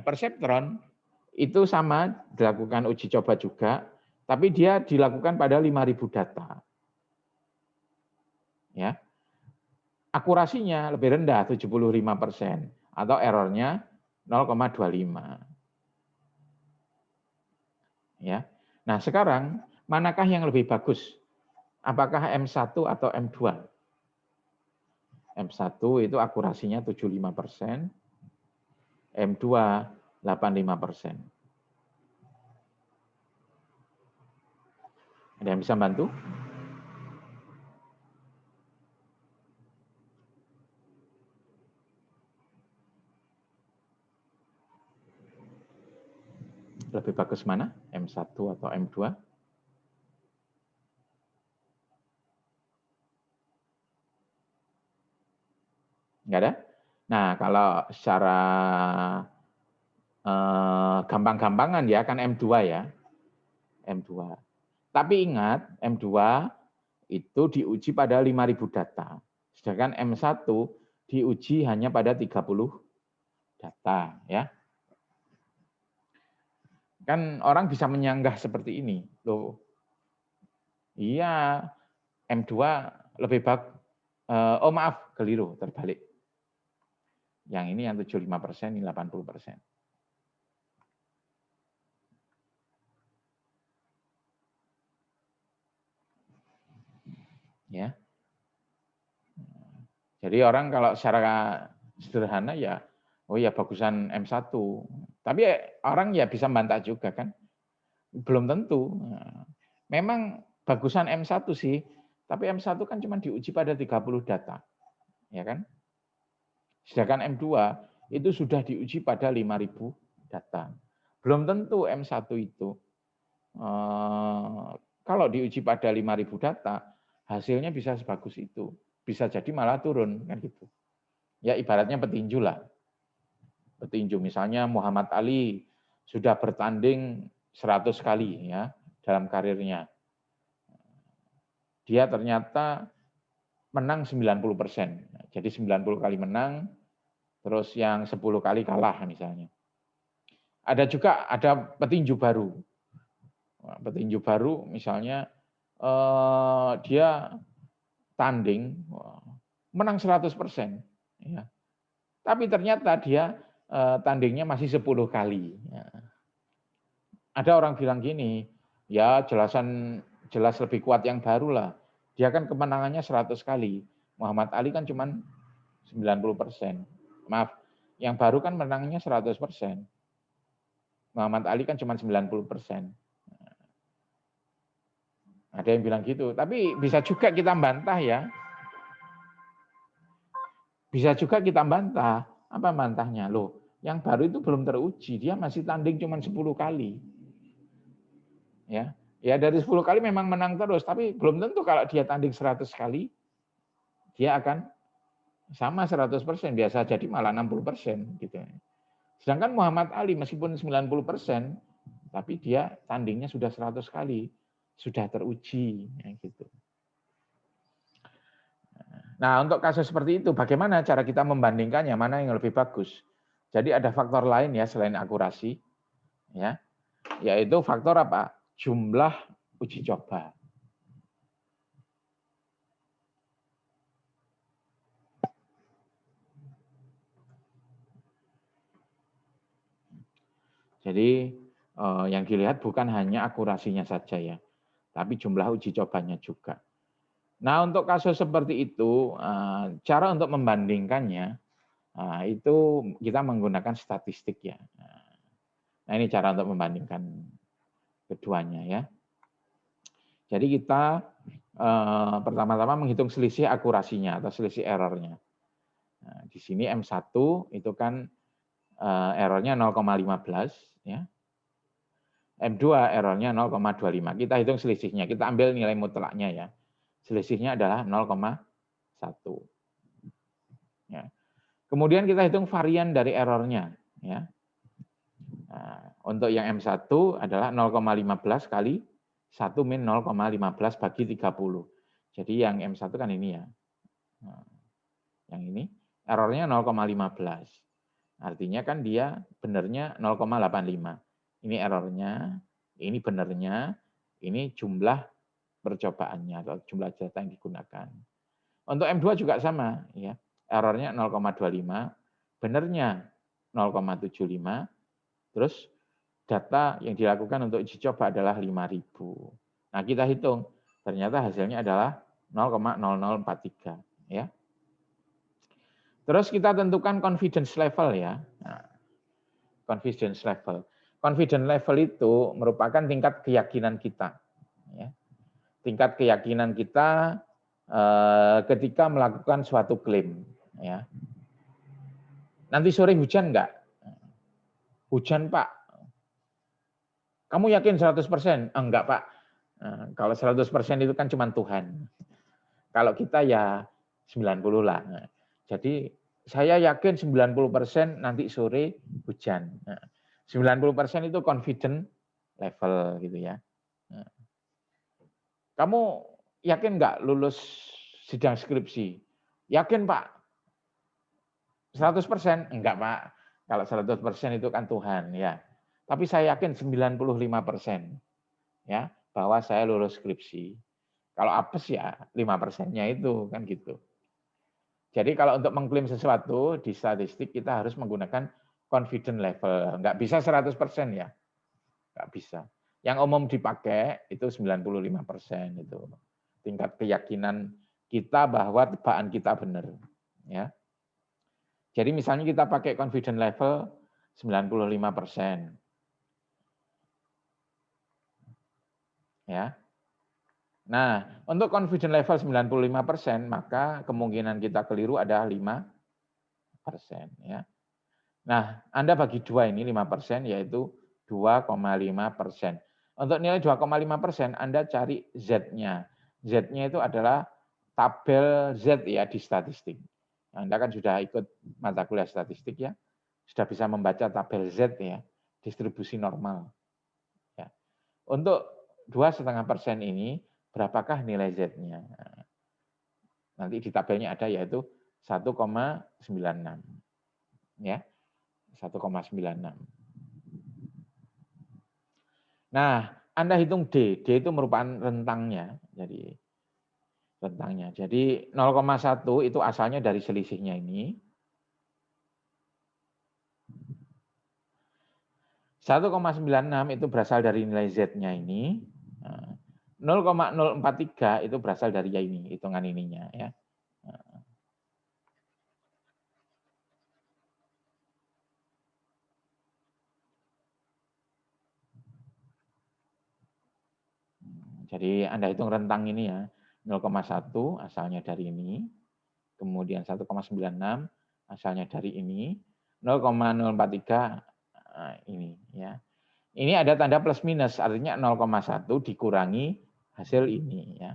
perceptron itu sama dilakukan uji coba juga, tapi dia dilakukan pada 5.000 data. Ya. Akurasinya lebih rendah 75% atau errornya 0,25. Ya. Nah, sekarang manakah yang lebih bagus? Apakah M1 atau M2? M1 itu akurasinya 75%, M2 85%. Ada yang bisa bantu? Lebih bagus mana? M1 atau M2? Enggak ada? Nah, kalau secara gampang-gampangan ya kan M2 ya. M2. Tapi ingat, M2 itu diuji pada 5.000 data. Sedangkan M1 diuji hanya pada 30 data ya. Kan orang bisa menyanggah seperti ini. Loh. Iya, M2 lebih bagus. Oh maaf, keliru, terbalik. Yang ini yang 75%, ini 80%. Ya. Jadi orang kalau secara sederhana ya, oh ya bagusan M1. Tapi orang ya bisa membantah juga kan. Belum tentu. Memang bagusan M1 sih, tapi M1 kan cuma diuji pada 30 data. Ya kan? Sedangkan M2 itu sudah diuji pada 5.000 data. Belum tentu M1 itu kalau diuji pada 5.000 data, hasilnya bisa sebagus itu. Bisa jadi malah turun kan gitu. Ya ibaratnya petinju lah. Petinju misalnya Muhammad Ali sudah bertanding 100 kali ya dalam karirnya. Dia ternyata menang 90%. Jadi 90 kali menang, terus yang 10 kali kalah misalnya. Ada juga petinju baru. Petinju baru misalnya dia tanding menang 100%. Ya. Tapi ternyata dia tandingnya masih 10 kali. Ya. Ada orang bilang gini, ya jelas lebih kuat yang baru lah. Dia kan kemenangannya 100 kali. Muhammad Ali kan cuma 90%. Maaf, yang baru kan menangnya 100%. Muhammad Ali kan cuma 90%. Ada yang bilang gitu. Tapi bisa juga kita bantah ya. Bisa juga kita bantah. Apa bantahnya? Loh, yang baru itu belum teruji. Dia masih tanding cuma 10 kali. Ya, dari 10 kali memang menang terus. Tapi belum tentu kalau dia tanding 100 kali, dia akan sama 100%. Biasa jadi malah 60%. Gitu. Sedangkan Muhammad Ali meskipun 90%, tapi dia tandingnya sudah 100 kali. Sudah teruji. Ya, gitu. Nah, untuk kasus seperti itu, bagaimana cara kita membandingkannya, mana yang lebih bagus? Jadi ada faktor lain ya selain akurasi, ya, yaitu faktor apa? Jumlah uji coba. Jadi yang dilihat bukan hanya akurasinya saja ya, tapi jumlah uji cobanya juga. Nah, untuk kasus seperti itu, cara untuk membandingkannya, itu kita menggunakan statistik ya. Nah, ini cara untuk membandingkan keduanya ya. Jadi kita pertama-tama menghitung selisih akurasinya atau selisih errornya. Nah, di sini M1 itu kan errornya 0,15 ya. M2 errornya 0,25. Kita hitung selisihnya. Kita ambil nilai mutlaknya ya. Selisihnya adalah 0,1. Ya. Kemudian kita hitung varian dari errornya ya. Nah, untuk yang M1 adalah 0,15 kali 1 min 0,15 bagi 30. Jadi yang M1 kan ini ya. Nah, yang ini errornya 0,15. Artinya kan dia benernya 0,85. Ini errornya, ini benernya, ini jumlah percobaannya atau jumlah data yang digunakan. Untuk M2 juga sama ya. Errornya 0,25, benernya 0,75. Terus data yang dilakukan untuk uji coba adalah 5.000. Nah, kita hitung, ternyata hasilnya adalah 0,0043 ya. Terus kita tentukan confidence level ya. Nah, confidence level. Confidence level itu merupakan tingkat keyakinan kita. Ya. Tingkat keyakinan kita ketika melakukan suatu klaim. Ya. Nanti sore hujan enggak? Hujan, Pak. Kamu yakin 100%? Enggak, Pak. Nah, kalau 100% itu kan cuma Tuhan. Kalau kita ya 90 lah. Nah, jadi saya yakin 90% nanti sore hujan. Nah, 90% itu confident level gitu ya. Nah, kamu yakin enggak lulus sidang skripsi? Yakin, Pak. 100%? Enggak, Pak. Kalau 100% itu kan Tuhan ya. Tapi saya yakin 95% ya bahwa saya lulus skripsi. Kalau apes ya 5%-nya itu kan gitu. Jadi kalau untuk mengklaim sesuatu di statistik kita harus menggunakan confident level. Enggak bisa 100% ya. Enggak bisa. Yang umum dipakai itu 95% itu. Tingkat keyakinan kita bahwa tebakan kita benar ya. Jadi misalnya kita pakai confident level 95%. Ya. Nah, untuk confident level 95%, maka kemungkinan kita keliru adalah 5%. Ya. Nah, Anda bagi 2 ini 5%, yaitu 2,5%. Untuk nilai 2,5%, Anda cari Z-nya. Z-nya itu adalah tabel Z ya di statistik. Anda kan sudah ikut mata kuliah statistik ya, sudah bisa membaca tabel Z ya, distribusi normal. Ya. Untuk 2,5% ini, berapakah nilai Z-nya? Nanti di tabelnya ada yaitu 1,96. Ya, 1,96. Nah, Anda hitung D. D itu merupakan rentangnya. Jadi rentangnya. Jadi 0,1 itu asalnya dari selisihnya ini. 1,96 itu berasal dari nilai Z-nya ini. 0,043 itu berasal dari ya ini, hitungan ininya ya. Jadi Anda hitung rentang ini ya, 0,1 asalnya dari ini, kemudian 1,96 asalnya dari ini, 0,043 ini ya. Ini ada tanda plus minus, artinya 0,1 dikurangi hasil ini ya.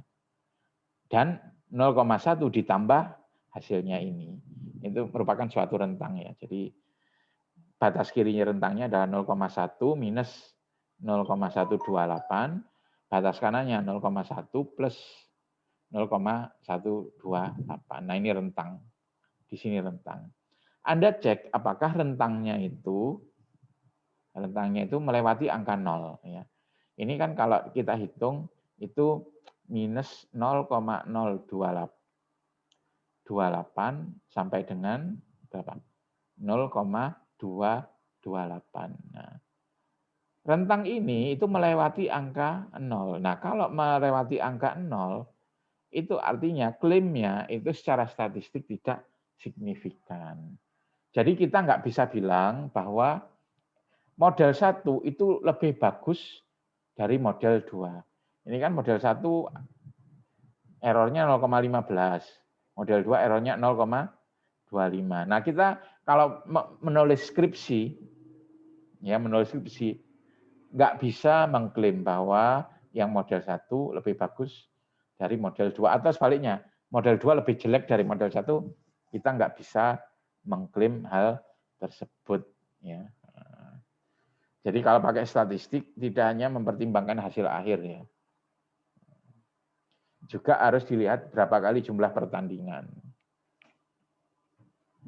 Dan 0,1 ditambah hasilnya ini. Itu merupakan suatu rentang ya. Jadi batas kirinya rentangnya adalah 0,1 minus 0,128, batas kanannya 0,1 plus 0,128. Nah, ini rentang. Di sini rentang. Anda cek apakah rentangnya itu melewati angka 0 ya. Ini kan kalau kita hitung itu minus 0,028 sampai dengan berapa? 0,228. Nah, rentang ini itu melewati angka 0. Nah, kalau melewati angka 0 itu artinya klaimnya itu secara statistik tidak signifikan. Jadi kita nggak bisa bilang bahwa model 1 itu lebih bagus dari model 2. Ini kan model 1 errornya 0,15. Model 2 errornya 0,25. 25. Nah, kita kalau menulis skripsi, ya menulis skripsi, nggak bisa mengklaim bahwa yang model 1 lebih bagus dari model 2 atau sebaliknya, model 2 lebih jelek dari model 1, kita nggak bisa mengklaim hal tersebut. Ya. Jadi kalau pakai statistik tidak hanya mempertimbangkan hasil akhir ya, juga harus dilihat berapa kali jumlah pertandingan.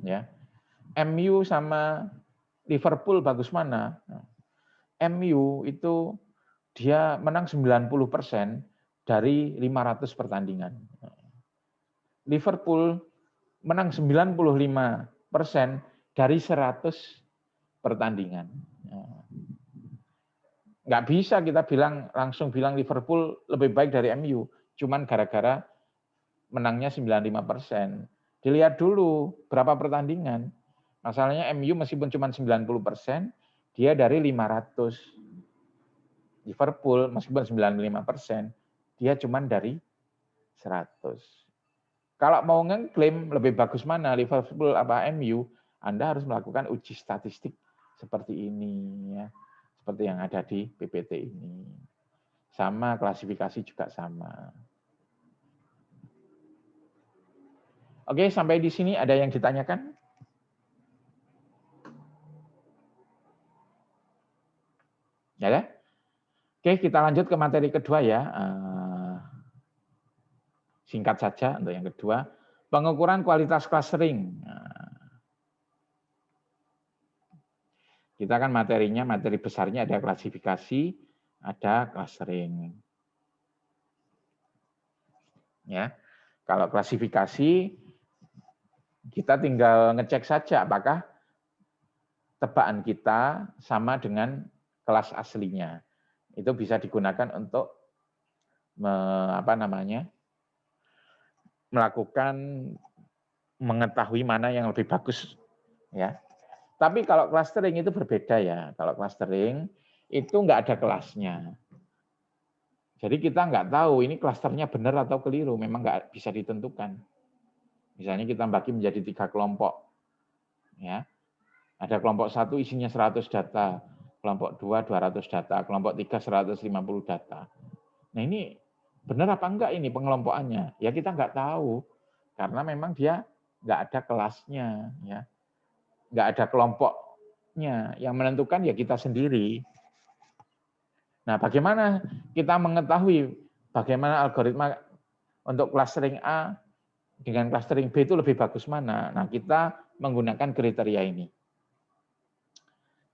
Ya, MU sama Liverpool bagus mana? MU itu dia menang 90% dari 500 pertandingan. Liverpool menang 95% dari 100 pertandingan. Nggak bisa kita langsung bilang Liverpool lebih baik dari MU, cuman gara-gara menangnya 95%. Dilihat dulu berapa pertandingan. Masalahnya MU meskipun cuma 90%, dia dari 500. Liverpool meskipun 95%, dia cuma dari 100. Kalau mau ngeklaim lebih bagus mana Liverpool apa MU, Anda harus melakukan uji statistik seperti ini ya. Seperti yang ada di PPT ini. Sama klasifikasi juga sama. Oke, sampai di sini ada yang ditanyakan? Ya? Oke, kita lanjut ke materi kedua ya. Singkat saja untuk yang kedua. Pengukuran kualitas clustering. Kita kan materinya, materi besarnya ada klasifikasi, ada clustering. Ya, kalau klasifikasi kita tinggal ngecek saja apakah tebakan kita sama dengan kelas aslinya. Itu bisa digunakan untuk melakukan mengetahui mana yang lebih bagus ya. Tapi kalau clustering itu berbeda ya. Kalau clustering itu nggak ada kelasnya. Jadi kita nggak tahu ini klasternya benar atau keliru. Memang nggak bisa ditentukan. Misalnya kita bagi menjadi 3 kelompok. Ya. Ada kelompok 1 isinya 100 data. Kelompok 2 200 data. Kelompok 3 150 data. Nah ini benar apa enggak ini pengelompokannya? Ya kita nggak tahu. Karena memang dia nggak ada kelasnya. Ya. Nggak ada kelompoknya, yang menentukan ya kita sendiri. Nah, bagaimana kita mengetahui bagaimana algoritma untuk clustering A dengan clustering B itu lebih bagus mana? Nah, kita menggunakan kriteria ini.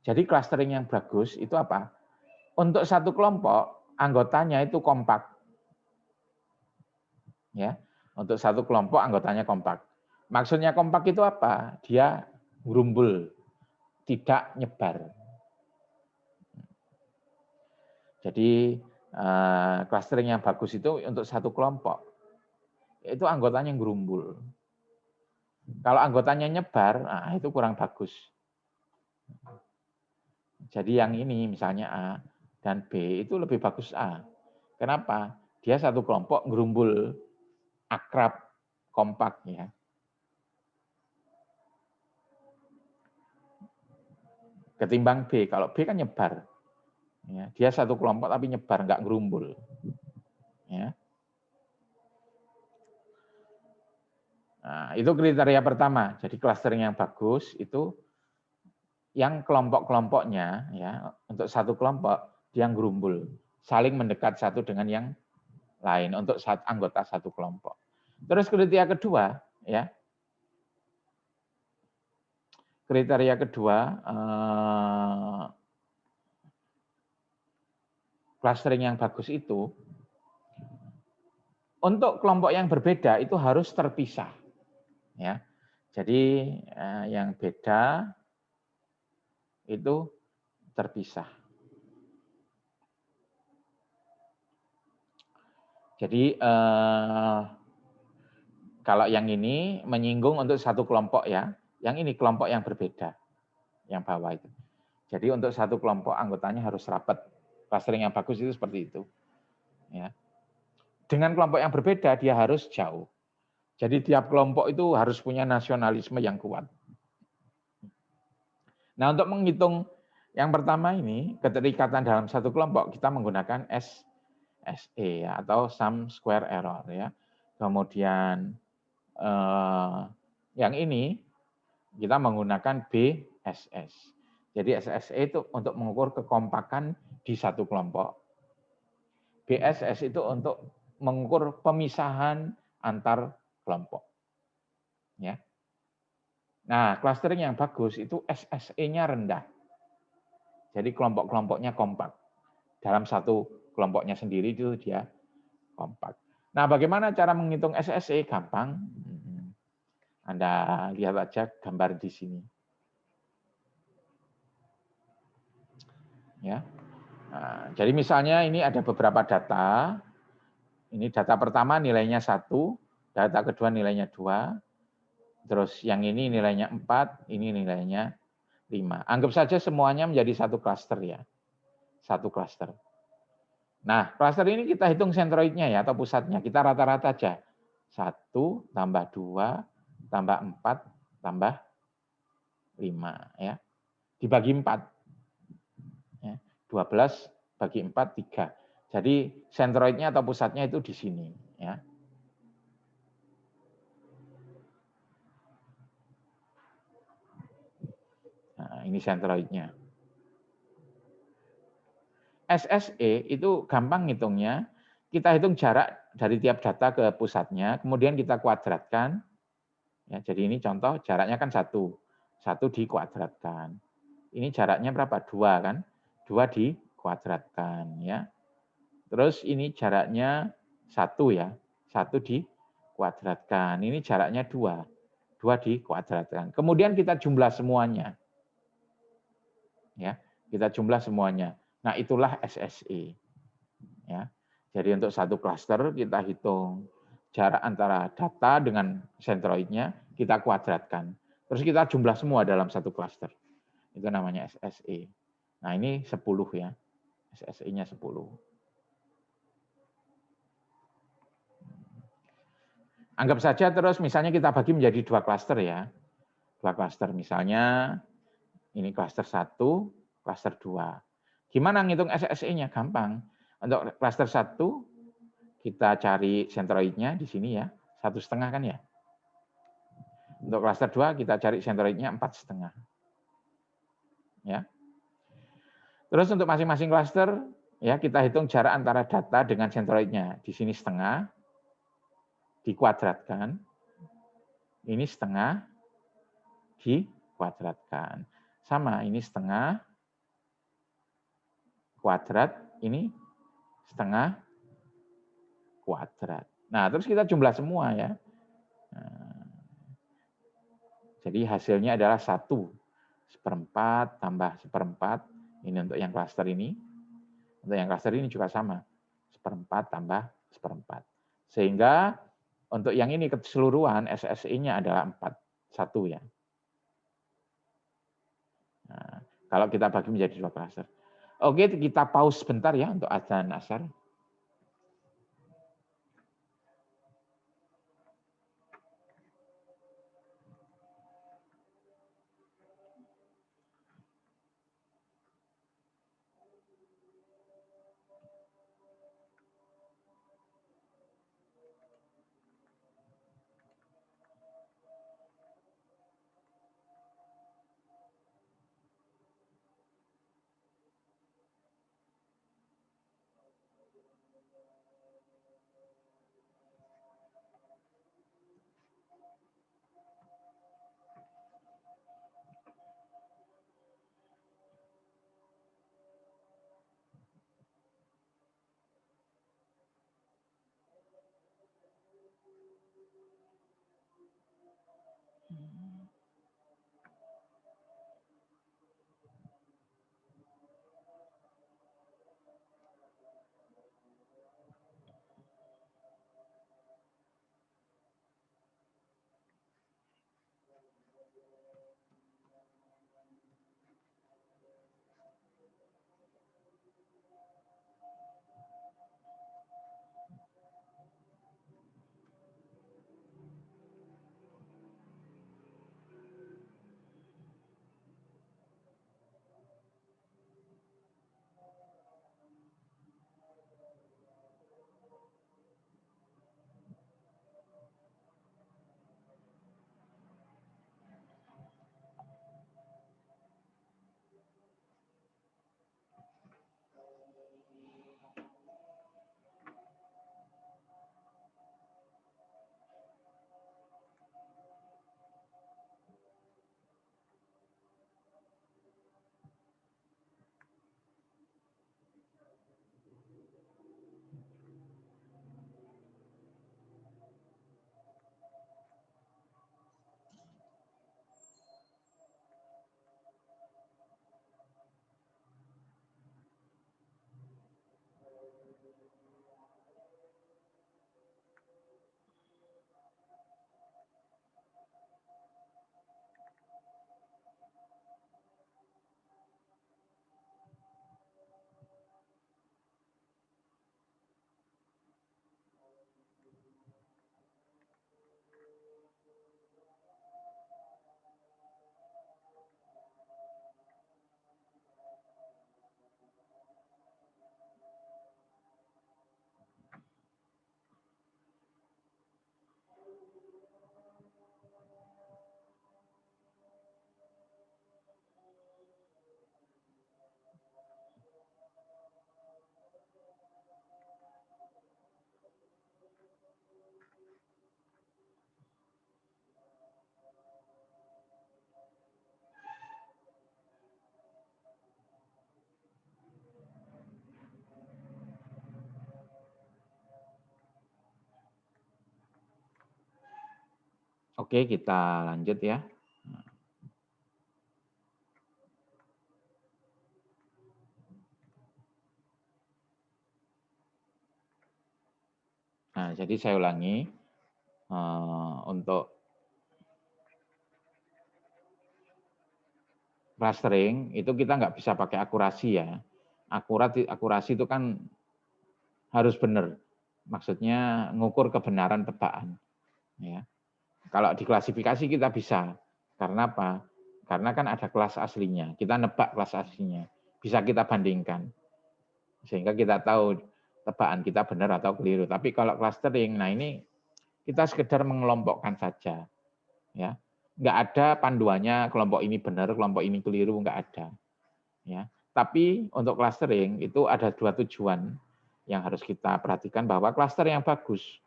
Jadi clustering yang bagus itu apa? Untuk satu kelompok, anggotanya itu kompak. Ya, untuk satu kelompok anggotanya kompak. Maksudnya kompak itu apa? Dia gerumbul, tidak nyebar. Jadi clustering yang bagus itu untuk satu kelompok. Itu anggotanya yang gerumbul. Kalau anggotanya nyebar, nah itu kurang bagus. Jadi yang ini misalnya A dan B itu lebih bagus A. Kenapa? Dia satu kelompok gerumbul, akrab, kompak ya. Ketimbang B, kalau B kan nyebar. Ya, dia satu kelompok tapi nyebar, nggak gerumbul. Ya. Nah, itu kriteria pertama. Jadi clustering yang bagus itu yang kelompok-kelompoknya ya untuk satu kelompok dia gerumbul, saling mendekat satu dengan yang lain untuk anggota satu kelompok. Terus kriteria kedua ya. Kriteria kedua clustering yang bagus itu untuk kelompok yang berbeda itu harus terpisah. Ya. Jadi yang beda itu terpisah. Jadi kalau yang ini menyinggung untuk satu kelompok ya, yang ini kelompok yang berbeda, yang bawah itu. Jadi untuk satu kelompok anggotanya harus rapat. Clustering yang bagus itu seperti itu. Ya. Dengan kelompok yang berbeda dia harus jauh. Jadi tiap kelompok itu harus punya nasionalisme yang kuat. Nah, untuk menghitung yang pertama ini, keterikatan dalam satu kelompok, kita menggunakan SSE ya, atau sum square error ya. Kemudian yang ini kita menggunakan BSS. Jadi SSE itu untuk mengukur kekompakan di satu kelompok. BSS itu untuk mengukur pemisahan antar kelompok. Ya. Nah, clustering yang bagus itu SSE-nya rendah. Jadi kelompok-kelompoknya kompak. Dalam satu kelompoknya sendiri itu dia kompak. Nah, bagaimana cara menghitung SSE? Gampang. Anda lihat aja gambar di sini. Ya. Nah, jadi misalnya ini ada beberapa data. Ini data pertama nilainya 1, data kedua nilainya 2, terus yang ini nilainya 4, ini nilainya 5. Anggap saja semuanya menjadi satu klaster ya. Satu klaster. Nah, klaster ini kita hitung sentroidnya ya, atau pusatnya. Kita rata-rata aja. 1 tambah 2 tambah 4 tambah 5 ya. Dibagi 4. Ya. 12 bagi 4, 3. Jadi sentroidnya atau pusatnya itu di sini ya. Nah, ini sentroidnya. SSE itu gampang ngitungnya. Kita hitung jarak dari tiap data ke pusatnya, kemudian kita kuadratkan. Ya, jadi ini contoh jaraknya kan 1. 1 dikuadratkan. Ini jaraknya berapa? 2 kan? 2 dikuadratkan ya. Terus ini jaraknya 1 ya. 1 dikuadratkan. Ini jaraknya 2. 2 dikuadratkan. Kemudian kita jumlah semuanya. Ya, kita jumlah semuanya. Nah, itulah SSE. Ya. Jadi untuk satu klaster kita hitung jarak antara data dengan sentroidnya, kita kuadratkan. Terus kita jumlah semua dalam satu klaster. Itu namanya SSE. Nah, ini 10 ya. SSE-nya 10. Anggap saja terus misalnya kita bagi menjadi 2 klaster ya. 2 klaster misalnya ini klaster 1, klaster 2. Gimana ngitung SSE-nya? Gampang. Untuk klaster 1 kita cari sentroidnya di sini ya, 1,5 kan ya. Untuk klaster 2 kita cari sentroidnya 4,5. Ya. Terus untuk masing-masing klaster ya kita hitung jarak antara data dengan sentroidnya. Di sini setengah dikuadratkan. Ini setengah dikuadratkan. Sama, ini setengah kuadrat, ini setengah kuadrat. Nah, terus kita jumlah semua ya. Nah, jadi hasilnya adalah 1/4 tambah 1/4. Ini untuk yang klaster ini. Untuk yang klaster ini juga sama. 1/4 tambah 1/4. Sehingga untuk yang ini keseluruhan SSE-nya adalah 4. 1 ya. Nah, kalau kita bagi menjadi 2 klaster. Oke, kita pause sebentar ya untuk adzan asar. Oke, kita lanjut ya. Nah, jadi saya ulangi, untuk clustering itu kita nggak bisa pakai akurasi ya. Akurasi itu kan harus benar. Maksudnya ngukur kebenaran tebakan. Ya. Kalau diklasifikasi kita bisa. Karena apa? Karena kan ada kelas aslinya. Kita nebak kelas aslinya. Bisa kita bandingkan. Sehingga kita tahu tebakan kita benar atau keliru. Tapi kalau clustering, nah ini kita sekedar mengelompokkan saja. Ya. Nggak ada panduannya kelompok ini benar, kelompok ini keliru, nggak ada. Ya. Tapi untuk clustering itu ada 2 tujuan yang harus kita perhatikan, bahwa cluster yang bagus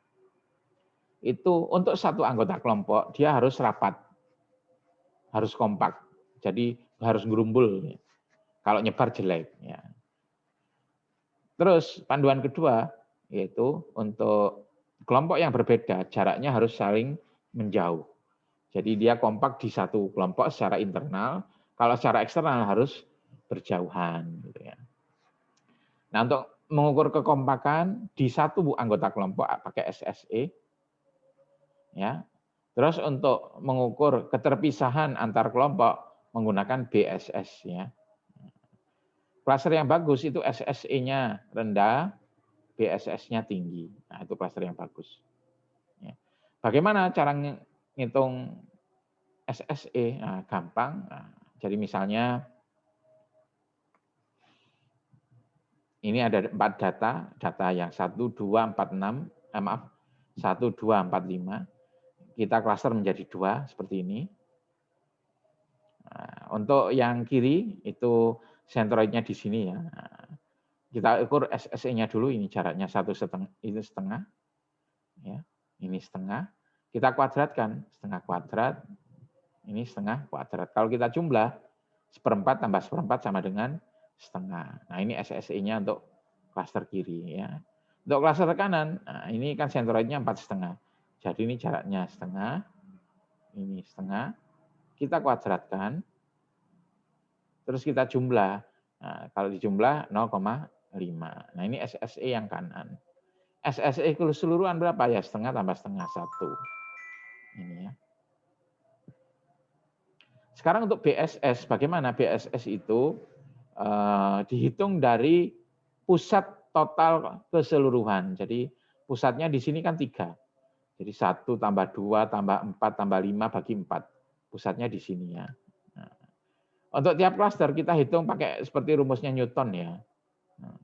itu untuk satu anggota kelompok dia harus rapat, harus kompak, jadi harus gerumbul. Kalau nyebar jelek. Ya. Terus panduan kedua yaitu untuk kelompok yang berbeda jaraknya harus saling menjauh. Jadi dia kompak di satu kelompok secara internal, kalau secara eksternal harus berjauhan. Gitu ya. Nah, untuk mengukur kekompakan di satu anggota kelompok pakai SSE, ya. Terus untuk mengukur keterpisahan antar kelompok menggunakan BSS, ya. Cluster yang bagus itu SSE-nya rendah, BSS-nya tinggi. Nah, itu cluster yang bagus. Ya. Bagaimana cara ngitung SSE? Nah, gampang. Nah, jadi misalnya ini ada 4 data yang 1, 2, 4, 6, 1, 2, 4, 5. Kita cluster menjadi 2 seperti ini. Nah, untuk yang kiri itu sentroidnya di sini ya. Nah, kita ukur SSE-nya dulu, ini jaraknya 1,5, ini setengah. Ya, ini setengah. Kita kuadratkan, setengah kuadrat, ini setengah kuadrat. Kalau kita jumlah, 1/4 tambah 1/4 sama dengan setengah. Nah, ini SSE-nya untuk cluster kiri ya. Untuk cluster kanan, nah ini kan sentroidnya 4,5. Jadi ini jaraknya setengah, ini setengah. Kita kuadratkan, terus kita jumlah. Nah, kalau dijumlah 0,5. Nah, ini SSE yang kanan. SSE keseluruhan berapa ya? Setengah tambah setengah 1. Ini ya. Sekarang untuk BSS, bagaimana? BSS itu dihitung dari pusat total keseluruhan. Jadi pusatnya di sini kan 3. Jadi 1 tambah 2 tambah 4 tambah 5 bagi 4. Pusatnya di sini ya. Nah, untuk tiap klaster kita hitung pakai seperti rumusnya Newton ya. Nah,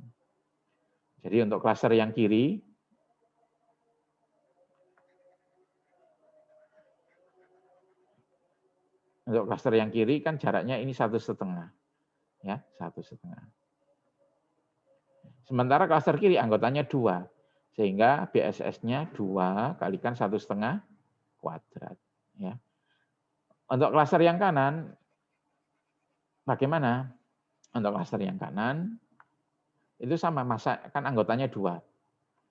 jadi untuk klaster yang kiri, kan jaraknya ini 1,5. Ya, 1,5. Sementara klaster kiri anggotanya 2. Sehingga BSS-nya 2 kalikan 1,5 kuadrat. Ya. Untuk klaster yang kanan, bagaimana? Untuk klaster yang kanan, itu sama, masa kan anggotanya 2.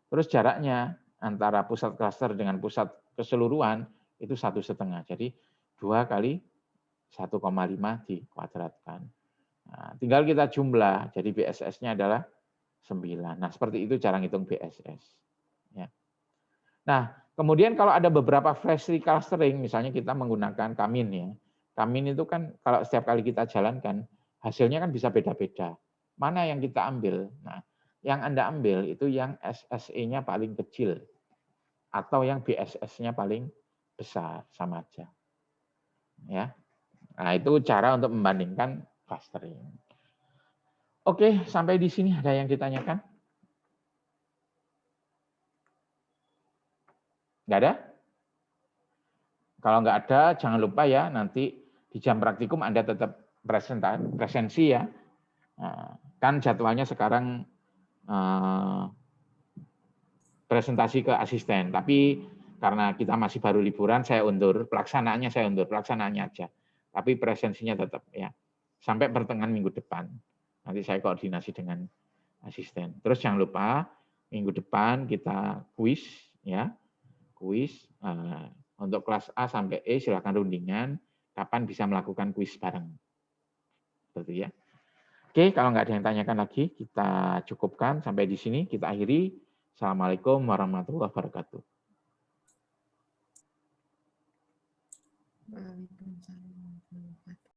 Terus jaraknya antara pusat klaster dengan pusat keseluruhan itu 1,5. Jadi 2 kali 1,5 dikuadratkan. Nah, tinggal kita jumlah, jadi BSS-nya adalah 9. Nah, seperti itu cara ngitung BSS. Ya. Nah, kemudian kalau ada beberapa free clustering, misalnya kita menggunakan Kamin ya. Kamin itu kan kalau setiap kali kita jalankan, hasilnya kan bisa beda-beda. Mana yang kita ambil? Nah, yang Anda ambil itu yang SSE-nya paling kecil atau yang BSS-nya paling besar, sama aja. Ya. Nah, itu cara untuk membandingkan clustering. Oke, sampai di sini ada yang ditanyakan? Nggak ada? Kalau nggak ada, jangan lupa ya, nanti di jam praktikum Anda tetap presensi ya. Nah, kan jadwalnya sekarang presentasi ke asisten, tapi karena kita masih baru liburan, saya undur, pelaksanaannya aja. Tapi presensinya tetap ya, sampai pertengahan minggu depan. Nanti saya koordinasi dengan asisten. Terus jangan lupa, minggu depan kita kuis, ya, kuis Untuk kelas A sampai E silakan rundingan, kapan bisa melakukan kuis bareng. Seperti ya. Oke, kalau nggak ada yang tanyakan lagi, kita cukupkan sampai di sini, kita akhiri. Assalamualaikum warahmatullahi wabarakatuh. Waalaikumsalam.